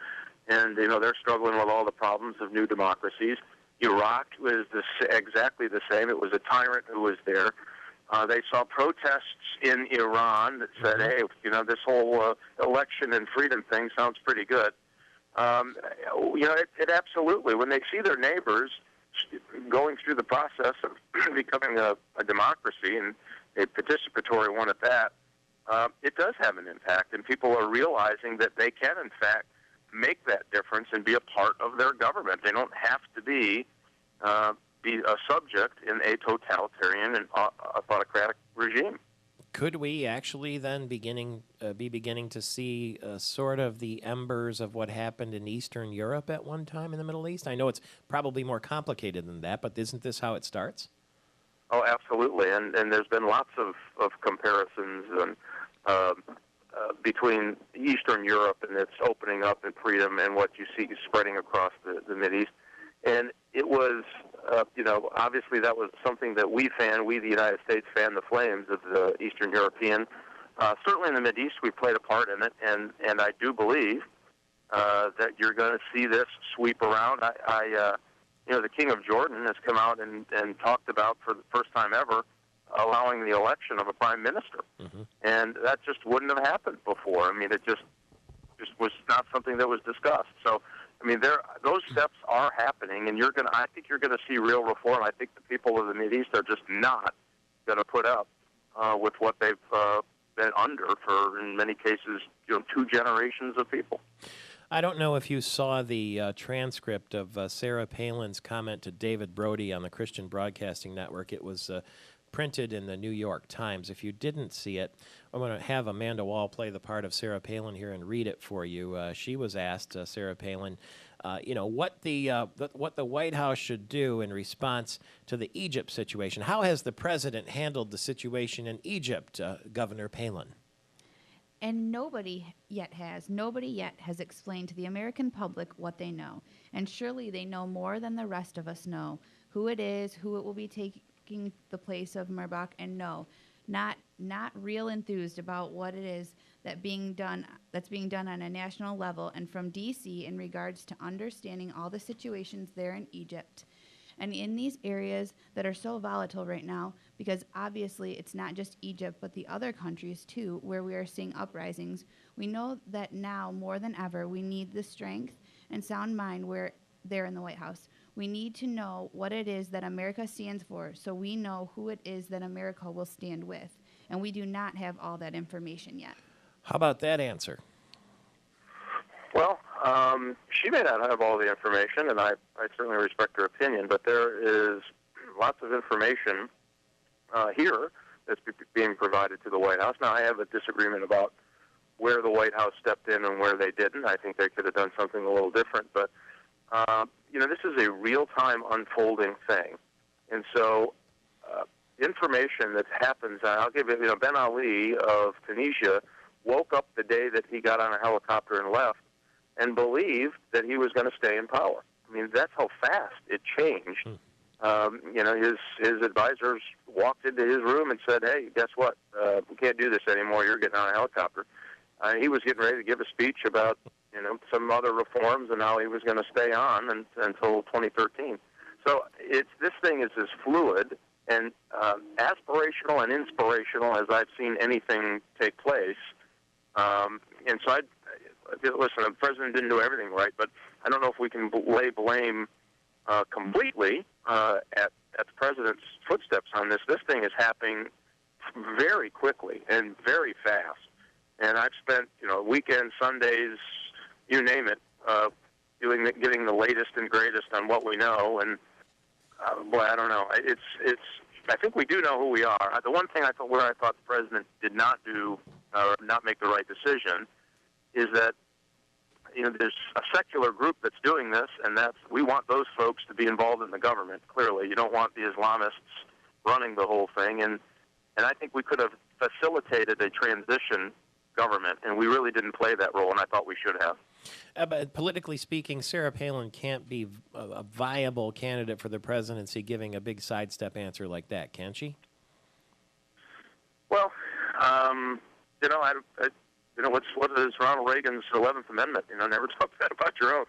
they're struggling with all the problems of new democracies. Iraq was exactly the same. It was a tyrant who was there. They saw protests in Iran that said, hey, this whole election and freedom thing sounds pretty good. It absolutely, when they see their neighbors going through the process of becoming a democracy, and a participatory one at that, it does have an impact, and people are realizing that they can, in fact, make that difference and be a part of their government. They don't have to be a subject in a totalitarian and autocratic regime. Could we actually then be beginning to see sort of the embers of what happened in Eastern Europe at one time in the Middle East? I know it's probably more complicated than that, but isn't this how it starts? Oh, absolutely, and there's been lots of comparisons and between Eastern Europe and its opening up and freedom and what you see spreading across the Mideast. And it was, obviously that was something that we, the United States, fanned the flames of the Eastern European. Certainly in the Mideast, we played a part in it, and I do believe that you're going to see this sweep around. The King of Jordan has come out and talked about, for the first time ever, allowing the election of a prime minister. Mm-hmm. And that just wouldn't have happened before. I mean, it just was not something that was discussed. So, I mean, those steps are happening, and I think you're going to see real reform. I think the people of the Mideast are just not going to put up with what they've been under for, in many cases, 2 generations of people. I don't know if you saw the transcript of Sarah Palin's comment to David Brody on the Christian Broadcasting Network. It was printed in the New York Times. If you didn't see it, I'm going to have Amanda Wall play the part of Sarah Palin here and read it for you. She was asked, Sarah Palin, what the White House should do in response to the Egypt situation. How has the president handled the situation in Egypt, Governor Palin? And nobody yet has explained to the American public what they know. And surely they know more than the rest of us know. Who it is, who it will be taking the place of Murdoch, and no, not real enthused about what it is that's being done on a national level and from D.C. in regards to understanding all the situations there in Egypt. And in these areas that are so volatile right now, because obviously it's not just Egypt, but the other countries too, where we are seeing uprisings, we know that now more than ever, we need the strength and sound mind where they're in the White House. We need to know what it is that America stands for, so we know who it is that America will stand with. And we do not have all that information yet. How about that answer? Well, she may not have all the information, and I certainly respect her opinion, but there is lots of information here that's being provided to the White House. Now, I have a disagreement about where the White House stepped in and where they didn't. I think they could have done something a little different, but, this is a real-time unfolding thing. And so information that happens, I'll give you, Ben Ali of Tunisia woke up the day that he got on a helicopter and left and believed that he was going to stay in power. I mean, that's how fast it changed. His advisors walked into his room and said, "Hey, guess what? We can't do this anymore. You're getting on a helicopter." He was getting ready to give a speech about, some other reforms and how he was going to stay on until 2013. So this thing is as fluid and aspirational and inspirational as I've seen anything take place. And so listen, the president didn't do everything right, but I don't know if we can lay blame completely at the president's footsteps on this. This thing is happening very quickly and very fast. And I've spent, weekends, Sundays, you name it, getting the latest and greatest on what we know. And boy, I don't know. I think we do know who we are. The one thing I thought the president did not do or not make the right decision is that there's a secular group that's doing this, and we want those folks to be involved in the government. Clearly, you don't want the Islamists running the whole thing, and I think we could have facilitated a transition government, and we really didn't play that role, and I thought we should have. But politically speaking, Sarah Palin can't be a viable candidate for the presidency giving a big sidestep answer like that, can she? Well, what is Ronald Reagan's 11th Amendment? Never talk bad about your own.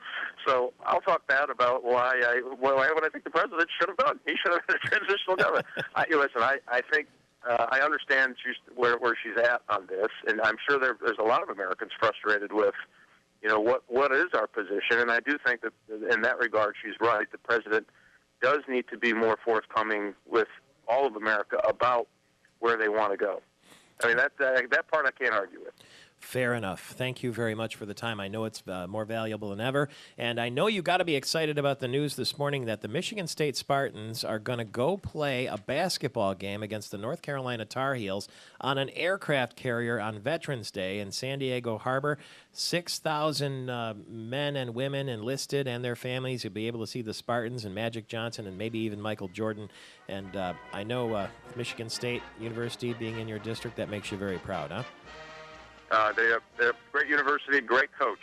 So I'll talk bad about what I think the president should have done. He should have had a transitional government. I think I understand where she's at on this, and I'm sure there's a lot of Americans frustrated with, what is our position? And I do think that in that regard, she's right. The president does need to be more forthcoming with all of America about where they want to go. I mean, that part I can't argue with. Fair enough. Thank you very much for the time. I know it's more valuable than ever. And I know you got to be excited about the news this morning that the Michigan State Spartans are going to go play a basketball game against the North Carolina Tar Heels on an aircraft carrier on Veterans Day in San Diego Harbor. 6,000 men and women enlisted and their families. You'll be able to see the Spartans and Magic Johnson and maybe even Michael Jordan. And I know Michigan State University being in your district, that makes you very proud, huh? They're a great university, great coach.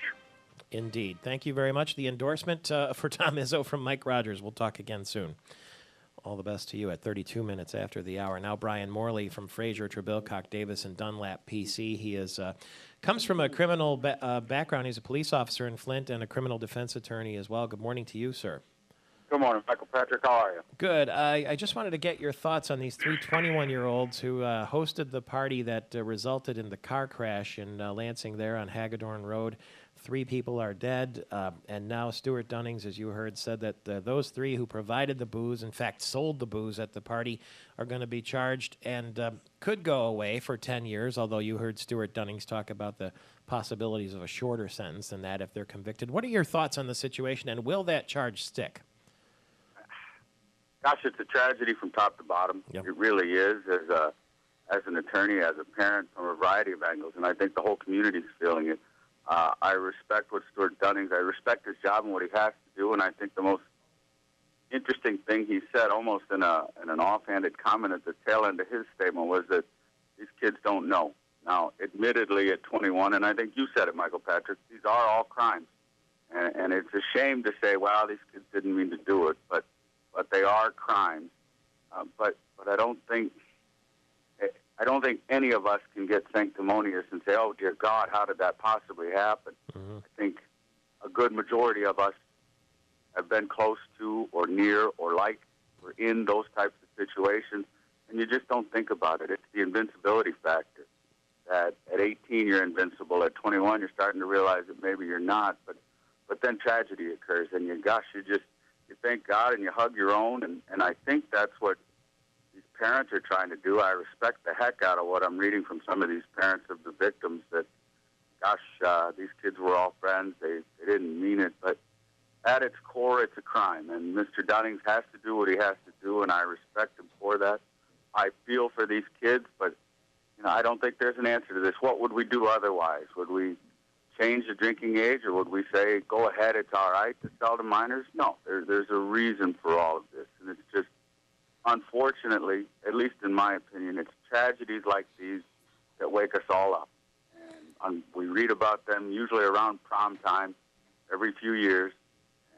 Indeed. Thank you very much. The endorsement for Tom Izzo from Mike Rogers. We'll talk again soon. All the best to you at 32 minutes after the hour. Now Brian Morley from Fraser, Trebilcock, Davis, and Dunlap, PC. He comes from a criminal background. He's a police officer in Flint and a criminal defense attorney as well. Good morning to you, sir. Good morning, Michael Patrick. How are you? Good. I just wanted to get your thoughts on these three 21-year-olds who hosted the party that resulted in the car crash in Lansing there on Hagedorn Road. 3 people are dead, and now Stuart Dunnings, as you heard, said that those 3 who provided the booze, in fact sold the booze at the party, are going to be charged and could go away for 10 years, although you heard Stuart Dunnings talk about the possibilities of a shorter sentence than that if they're convicted. What are your thoughts on the situation, and will that charge stick? Gosh, it's a tragedy from top to bottom. Yep. It really is, as an attorney, as a parent, from a variety of angles, and I think the whole community is feeling it. I respect what Stuart Dunnings, I respect his job and what he has to do, and I think the most interesting thing he said, almost in an offhanded comment at the tail end of his statement, was that these kids don't know. Now, admittedly, at 21, and I think you said it, Michael Patrick, these are all crimes. And it's a shame to say, wow, these kids didn't mean to do it, but they are crimes. But I don't think any of us can get sanctimonious and say, oh, dear God, how did that possibly happen? Mm-hmm. I think a good majority of us have been close to or near or like or in those types of situations, and you just don't think about it. It's the invincibility factor. That at 18 you're invincible, at 21 you're starting to realize that maybe you're not, but then tragedy occurs, and you thank God and you hug your own, and I think that's what these parents are trying to do. I respect the heck out of what I'm reading from some of these parents of the victims, that, gosh, these kids were all friends, they didn't mean it, but at its core, it's a crime, and Mr. Dunnings has to do what he has to do, and I respect him for that. I feel for these kids, but I don't think there's an answer to this. What would we do otherwise? Would we change the drinking age, or would we say, go ahead, it's all right to sell to minors? No, there's a reason for all of this, and it's just, unfortunately, at least in my opinion, it's tragedies like these that wake us all up. And we read about them usually around prom time every few years,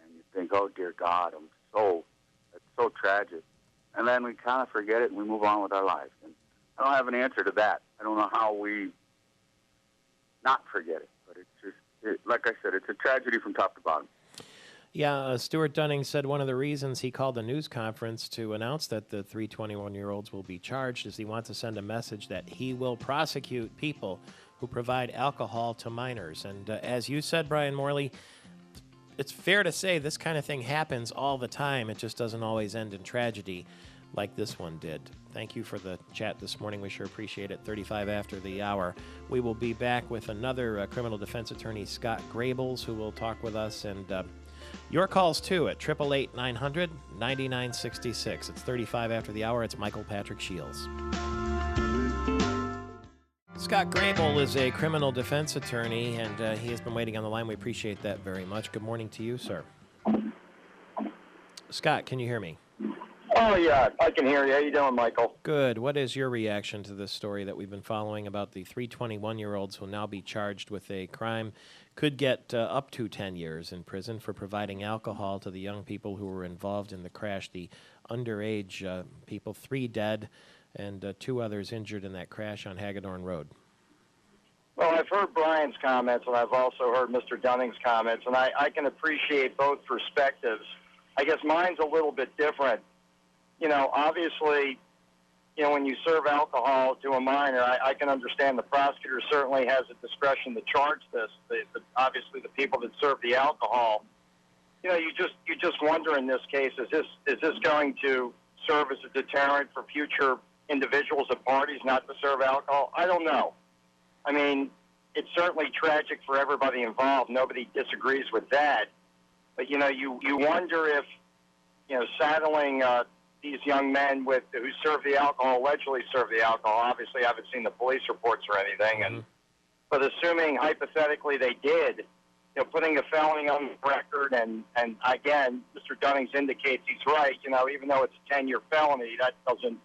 and you think, oh, dear God, it's so tragic. And then we kind of forget it and we move on with our lives. And I don't have an answer to that. I don't know how we not forget it. But it's just, like I said, it's a tragedy from top to bottom. Yeah, Stuart Dunning said one of the reasons he called a news conference to announce that the 3 21-year-olds will be charged is he wants to send a message that he will prosecute people who provide alcohol to minors. And as you said, Brian Morley, it's fair to say this kind of thing happens all the time. It just doesn't always end in tragedy like this one did. Thank you for the chat this morning. We sure appreciate it. 35 after the hour. We will be back with another criminal defense attorney, Scott Grabels, who will talk with us. And your calls, too, at 888-900-9966. It's 35 after the hour. It's Michael Patrick Shields. Scott Grable is a criminal defense attorney, and he has been waiting on the line. We appreciate that very much. Good morning to you, sir. Scott, can you hear me? Oh, yeah, I can hear you. How you doing, Michael? Good. What is your reaction to this story that we've been following about the 3 21-year-olds who will now be charged with a crime, could get up to 10 years in prison for providing alcohol to the young people who were involved in the crash, the underage people, 3 dead and 2 others injured in that crash on Hagedorn Road? Well, I've heard Brian's comments, and I've also heard Mr. Dunning's comments, and I can appreciate both perspectives. I guess mine's a little bit different. Obviously, when you serve alcohol to a minor, I can understand the prosecutor certainly has a discretion to charge this. Obviously, the people that serve the alcohol, you just wonder in this case, is this going to serve as a deterrent for future individuals at parties not to serve alcohol? I don't know. I mean, it's certainly tragic for everybody involved. Nobody disagrees with that. But, you wonder if, saddling these young men who serve the alcohol, allegedly serve the alcohol. Obviously, I haven't seen the police reports or anything. But assuming hypothetically they did, putting a felony on the record, and again, Mr. Dunnings indicates he's right. Even though it's a 10-year felony, that doesn't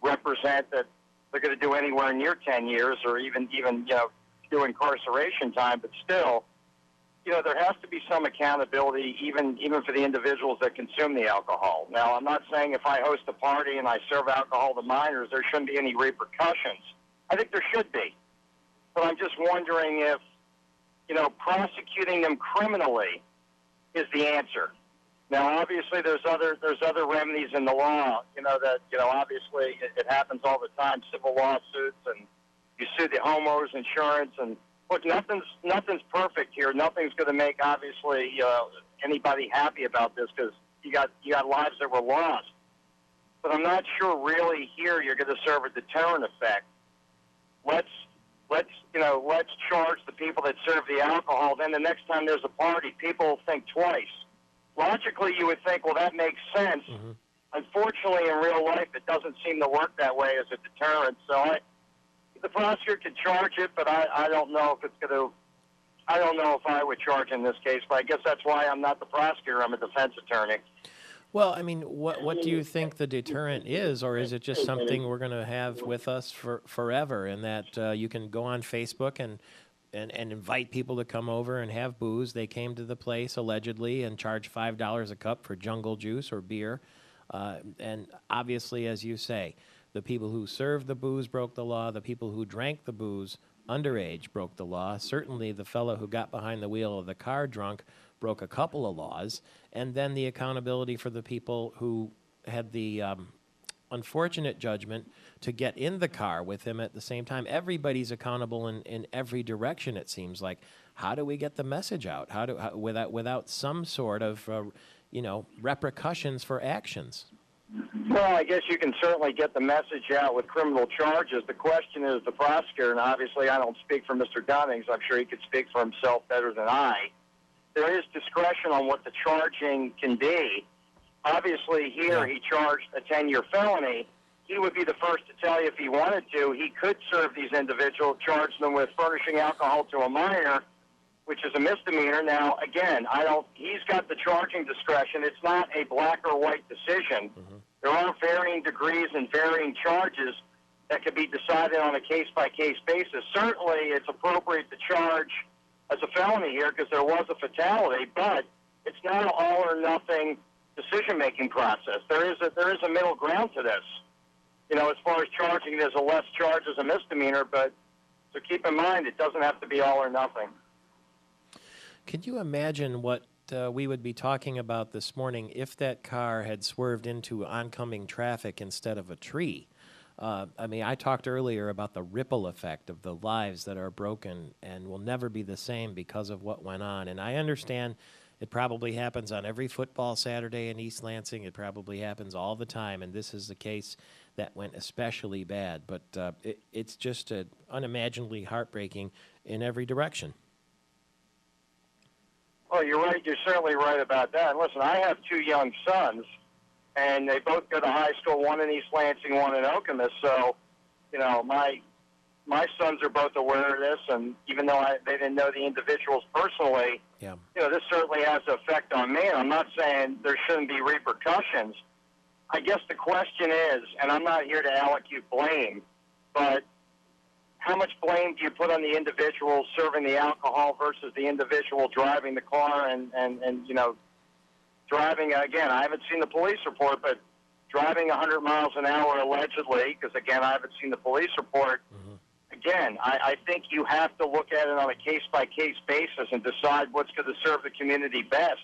represent that they're going to do anywhere near 10 years or even do incarceration time. But still, there has to be some accountability, even for the individuals that consume the alcohol. Now, I'm not saying if I host a party and I serve alcohol to minors, there shouldn't be any repercussions. I think there should be. But I'm just wondering if, prosecuting them criminally is the answer. Now, obviously, there's other remedies in the law. Obviously it happens all the time. Civil lawsuits, and you sue the homeowners insurance. And look, nothing's perfect here. Nothing's going to make obviously anybody happy about this because you got lives that were lost. But I'm not sure really here you're going to serve a deterrent effect. Let's charge the people that serve the alcohol. Then the next time there's a party, people will think twice. Logically, you would think, well, that makes sense. Mm-hmm. Unfortunately, in real life, it doesn't seem to work that way as a deterrent. So the prosecutor could charge it, but I don't know if it's going to. I don't know if I would charge in this case, but I guess that's why I'm not the prosecutor. I'm a defense attorney. Well, I mean, what do you think the deterrent is, or is it just something we're going to have with us forever, in that you can go on Facebook and invite people to come over and have booze? They came to the place, allegedly, and charged $5 a cup for jungle juice or beer. And obviously, as you say, the people who served the booze broke the law. The people who drank the booze underage broke the law. Certainly, the fellow who got behind the wheel of the car drunk broke a couple of laws. And then the accountability for the people who had the unfortunate judgment to get in the car with him at the same time. Everybody's accountable in every direction, it seems like. How do we get the message out? Without some sort of repercussions for actions? Well, I guess you can certainly get the message out with criminal charges. The question is the prosecutor, and obviously I don't speak for Mr. Dunnings. I'm sure he could speak for himself better than I. There is discretion on what the charging can be. Obviously, here he charged a 10-year felony. He would be the first to tell you if he wanted to. He could serve these individuals, charge them with furnishing alcohol to a minor, which is a misdemeanor. Now, again, he's got the charging discretion. It's not a black or white decision. Mm-hmm. There are varying degrees and varying charges that could be decided on a case-by-case basis. Certainly, it's appropriate to charge as a felony here because there was a fatality, but it's not an all-or-nothing decision-making process. There is a middle ground to this. As far as charging, there's a less charge as a misdemeanor, but so keep in mind it doesn't have to be all or nothing. Could you imagine what we would be talking about this morning if that car had swerved into oncoming traffic instead of a tree? I talked earlier about the ripple effect of the lives that are broken and will never be the same because of what went on. And I understand it probably happens on every football Saturday in East Lansing. It probably happens all the time, and this is the case that went especially bad. But it's just unimaginably heartbreaking in every direction. Well, you're right. You're certainly right about that. And listen, I have two young sons, and they both go to high school, one in East Lansing, one in Okemos. So, my sons are both aware of this, and even though they didn't know the individuals personally, this certainly has an effect on me. And I'm not saying there shouldn't be repercussions. I guess the question is, and I'm not here to allocate blame, but how much blame do you put on the individual serving the alcohol versus the individual driving the car and driving, again, I haven't seen the police report, but driving 100 miles an hour allegedly, because, again, I haven't seen the police report. Mm-hmm. Again, I think you have to look at it on a case-by-case basis and decide what's going to serve the community best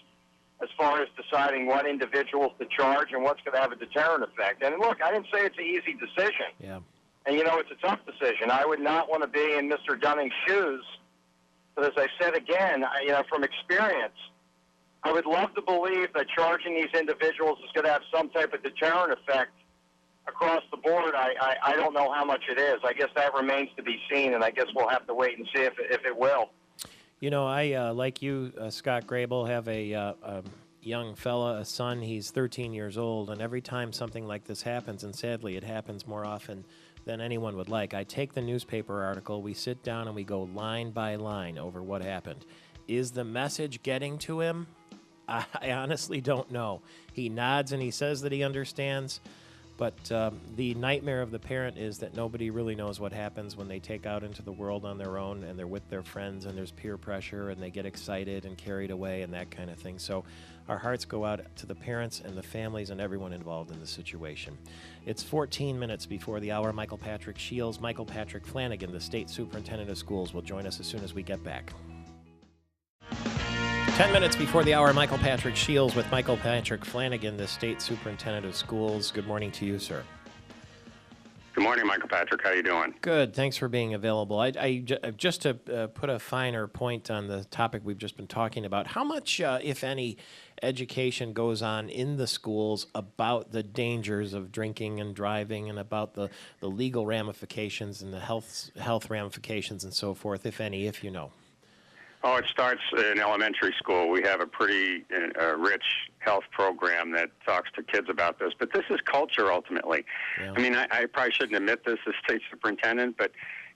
as far as deciding what individuals to charge and what's going to have a deterrent effect. And, look, I didn't say it's an easy decision. Yeah. And, it's a tough decision. I would not want to be in Mr. Dunning's shoes. But as I said again, from experience, I would love to believe that charging these individuals is going to have some type of deterrent effect across the board. I don't know how much it is. I guess that remains to be seen, and I guess we'll have to wait and see if it will. I, like you, Scott Grable, have a young fella, a son. He's 13 years old, and every time something like this happens, and sadly it happens more often than anyone would like, I take the newspaper article, we sit down, and we go line by line over what happened. Is the message getting to him? I honestly don't know. He nods and he says that he understands, but the nightmare of the parent is that nobody really knows what happens when they take out into the world on their own and they're with their friends and there's peer pressure and they get excited and carried away and that kind of thing. So our hearts go out to the parents and the families and everyone involved in the situation. It's 14 minutes before the hour. Michael Patrick Shields, Michael Patrick Flanagan, the State Superintendent of Schools, will join us as soon as we get back. 10 minutes before the hour, Michael Patrick Shields with Michael Patrick Flanagan, the State Superintendent of Schools. Good morning to you, sir. Good morning, Michael Patrick. How you doing? Good. Thanks for being available. Just to put a finer point on the topic we've just been talking about, how much, if any, education goes on in the schools about the dangers of drinking and driving and about the legal ramifications and the health ramifications and so forth, if any, if you know? Oh, it starts in elementary school. We have a pretty rich health program that talks to kids about this. But this is culture, ultimately. Yeah. I mean, I probably shouldn't admit this as state superintendent, but,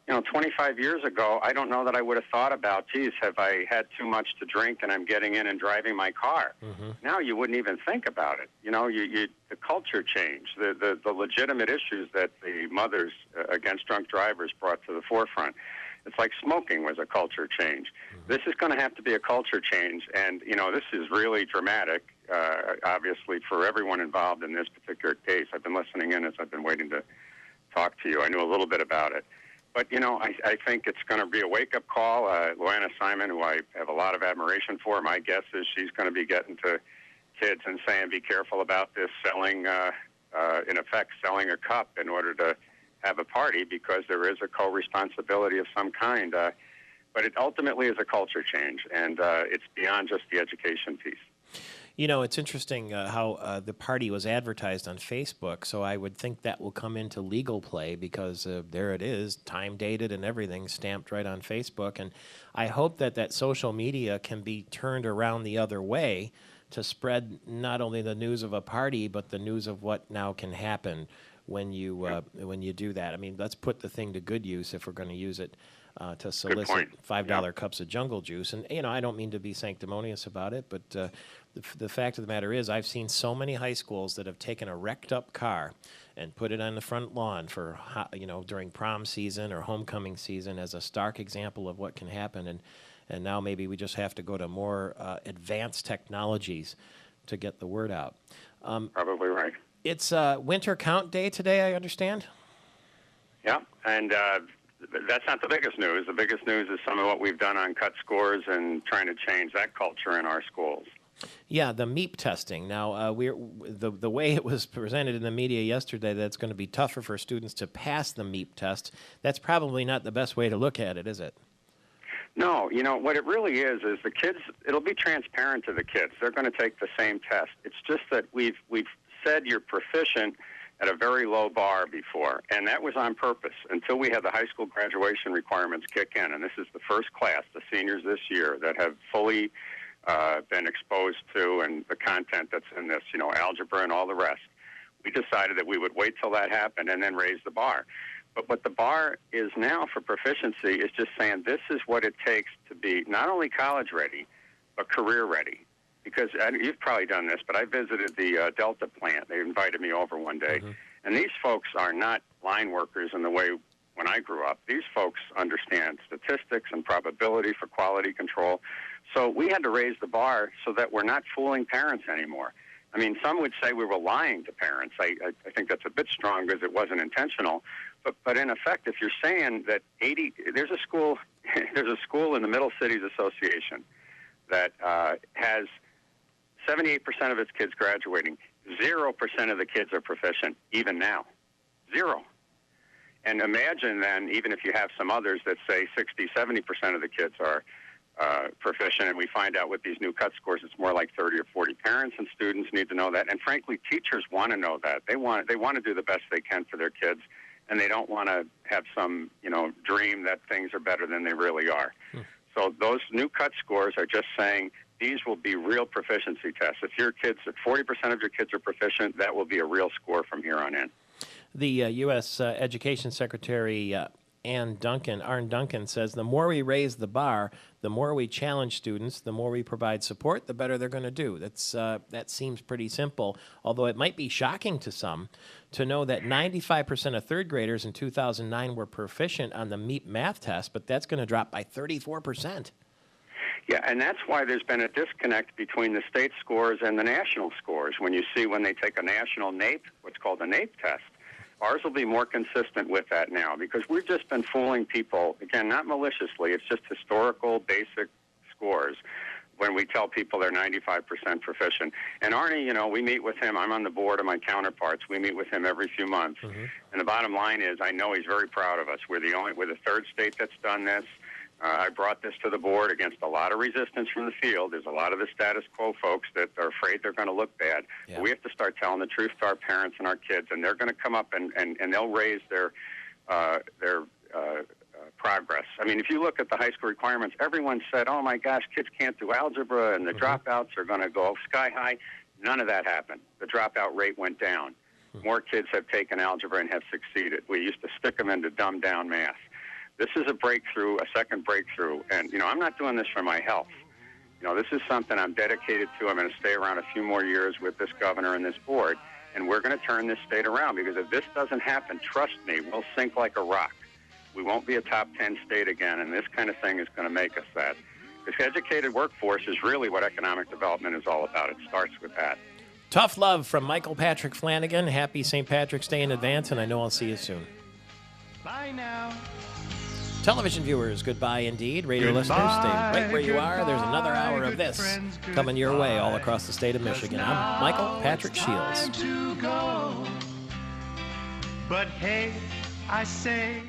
25 years ago, I don't know that I would have thought about, geez, have I had too much to drink and I'm getting in and driving my car? Mm-hmm. Now you wouldn't even think about it. The culture changed, the legitimate issues that the Mothers Against Drunk Drivers brought to the forefront. It's like smoking was a culture change. Mm-hmm. This is going to have to be a culture change, and, this is really dramatic, obviously, for everyone involved in this particular case. I've been listening in as I've been waiting to talk to you. I knew a little bit about it. But, I think it's going to be a wake-up call. Luana Simon, who I have a lot of admiration for, my guess is she's going to be getting to kids and saying, be careful about this selling, in effect, selling a cup in order to have a party, because there is a co-responsibility of some kind. But it ultimately is a culture change, and it's beyond just the education piece. It's interesting how the party was advertised on Facebook, so I would think that will come into legal play because there it is, time-dated and everything, stamped right on Facebook. And I hope that social media can be turned around the other way to spread not only the news of a party, but the news of what now can happen when you do that. I mean, let's put the thing to good use if we're going to use it to solicit $5 cups of jungle juice. And, I don't mean to be sanctimonious about it, but the fact of the matter is I've seen so many high schools that have taken a wrecked-up car and put it on the front lawn for, during prom season or homecoming season as a stark example of what can happen. And now maybe we just have to go to more advanced technologies to get the word out. Probably right. It's winter count day today, I understand? Yeah, and that's not the biggest news. The biggest news is some of what we've done on cut scores and trying to change that culture in our schools. Yeah, the MEEP testing. Now, the way it was presented in the media yesterday, that it's going to be tougher for students to pass the MEEP test. That's probably not the best way to look at it, is it? No, what it really is the kids, it'll be transparent to the kids. They're going to take the same test. It's just that we've said you're proficient at a very low bar before, and that was on purpose until we had the high school graduation requirements kick in. And this is the first class, the seniors this year, that have fully been exposed to and the content that's in this, algebra and all the rest. We decided that we would wait till that happened and then raise the bar. But what the bar is now for proficiency is just saying this is what it takes to be not only college ready, but career ready. Because you've probably done this, but I visited the Delta plant. They invited me over one day. Mm-hmm. And these folks are not line workers in the way when I grew up. These folks understand statistics and probability for quality control. So we had to raise the bar so that we're not fooling parents anymore. I mean, some would say we were lying to parents. I think that's a bit strong because it wasn't intentional. But in effect, if you're saying that there's a school in the Middle Cities Association that has 78% of its kids graduating. 0% of the kids are proficient, even now. 0. And imagine then, even if you have some others that say 60, 70% of the kids are proficient, and we find out with these new cut scores, it's more like 30 or 40. Parents and students need to know that, and frankly, teachers want to know that. They want to do the best they can for their kids, and they don't want to have some dream that things are better than they really are. So those new cut scores are just saying these will be real proficiency tests. If 40% of your kids are proficient, that will be a real score from here on in. The U.S. Education Secretary Arne Duncan says the more we raise the bar, the more we challenge students, the more we provide support, the better they're going to do. That seems pretty simple, although it might be shocking to some to know that 95% of third graders in 2009 were proficient on the MEEP math test, but that's going to drop by 34%. Yeah, and that's why there's been a disconnect between the state scores and the national scores. When they take a national NAEP, what's called a NAEP test, ours will be more consistent with that now because we've just been fooling people, again, not maliciously, it's just historical basic scores when we tell people they're 95% proficient. And Arnie, you know, we meet with him. I'm on the board of my counterparts. We meet with him every few months. And the bottom line is, I know he's very proud of us. We're the third state that's done this. I brought this to the board against a lot of resistance from the field. There's a lot of the status quo folks that are afraid they're going to look bad. Yeah. We have to start telling the truth to our parents and our kids, and they're going to come up and they'll raise their progress. I mean, if you look at the high school requirements, everyone said, oh, my gosh, kids can't do algebra, and the dropouts are going to go sky high. None of that happened. The dropout rate went down. More kids have taken algebra and have succeeded. We used to stick them into dumbed-down math. This is a breakthrough, a second breakthrough. And, you know, I'm not doing this for my health. You know, this is something I'm dedicated to. I'm going to stay around a few more years with this governor and this board, and we're going to turn this state around, because if this doesn't happen, trust me, we'll sink like a rock. We won't be a top 10 state again, and this kind of thing is going to make us that. This educated workforce is really what economic development is all about. It starts with that. Tough love from Michael Patrick Flanagan. Happy St. Patrick's Day in advance, and I know I'll see you soon. Bye now. Television viewers, goodbye indeed. Radio listeners, stay right where you are. There's another hour of this coming your way all across the state of Michigan. I'm Michael Patrick Shields. But hey, I say...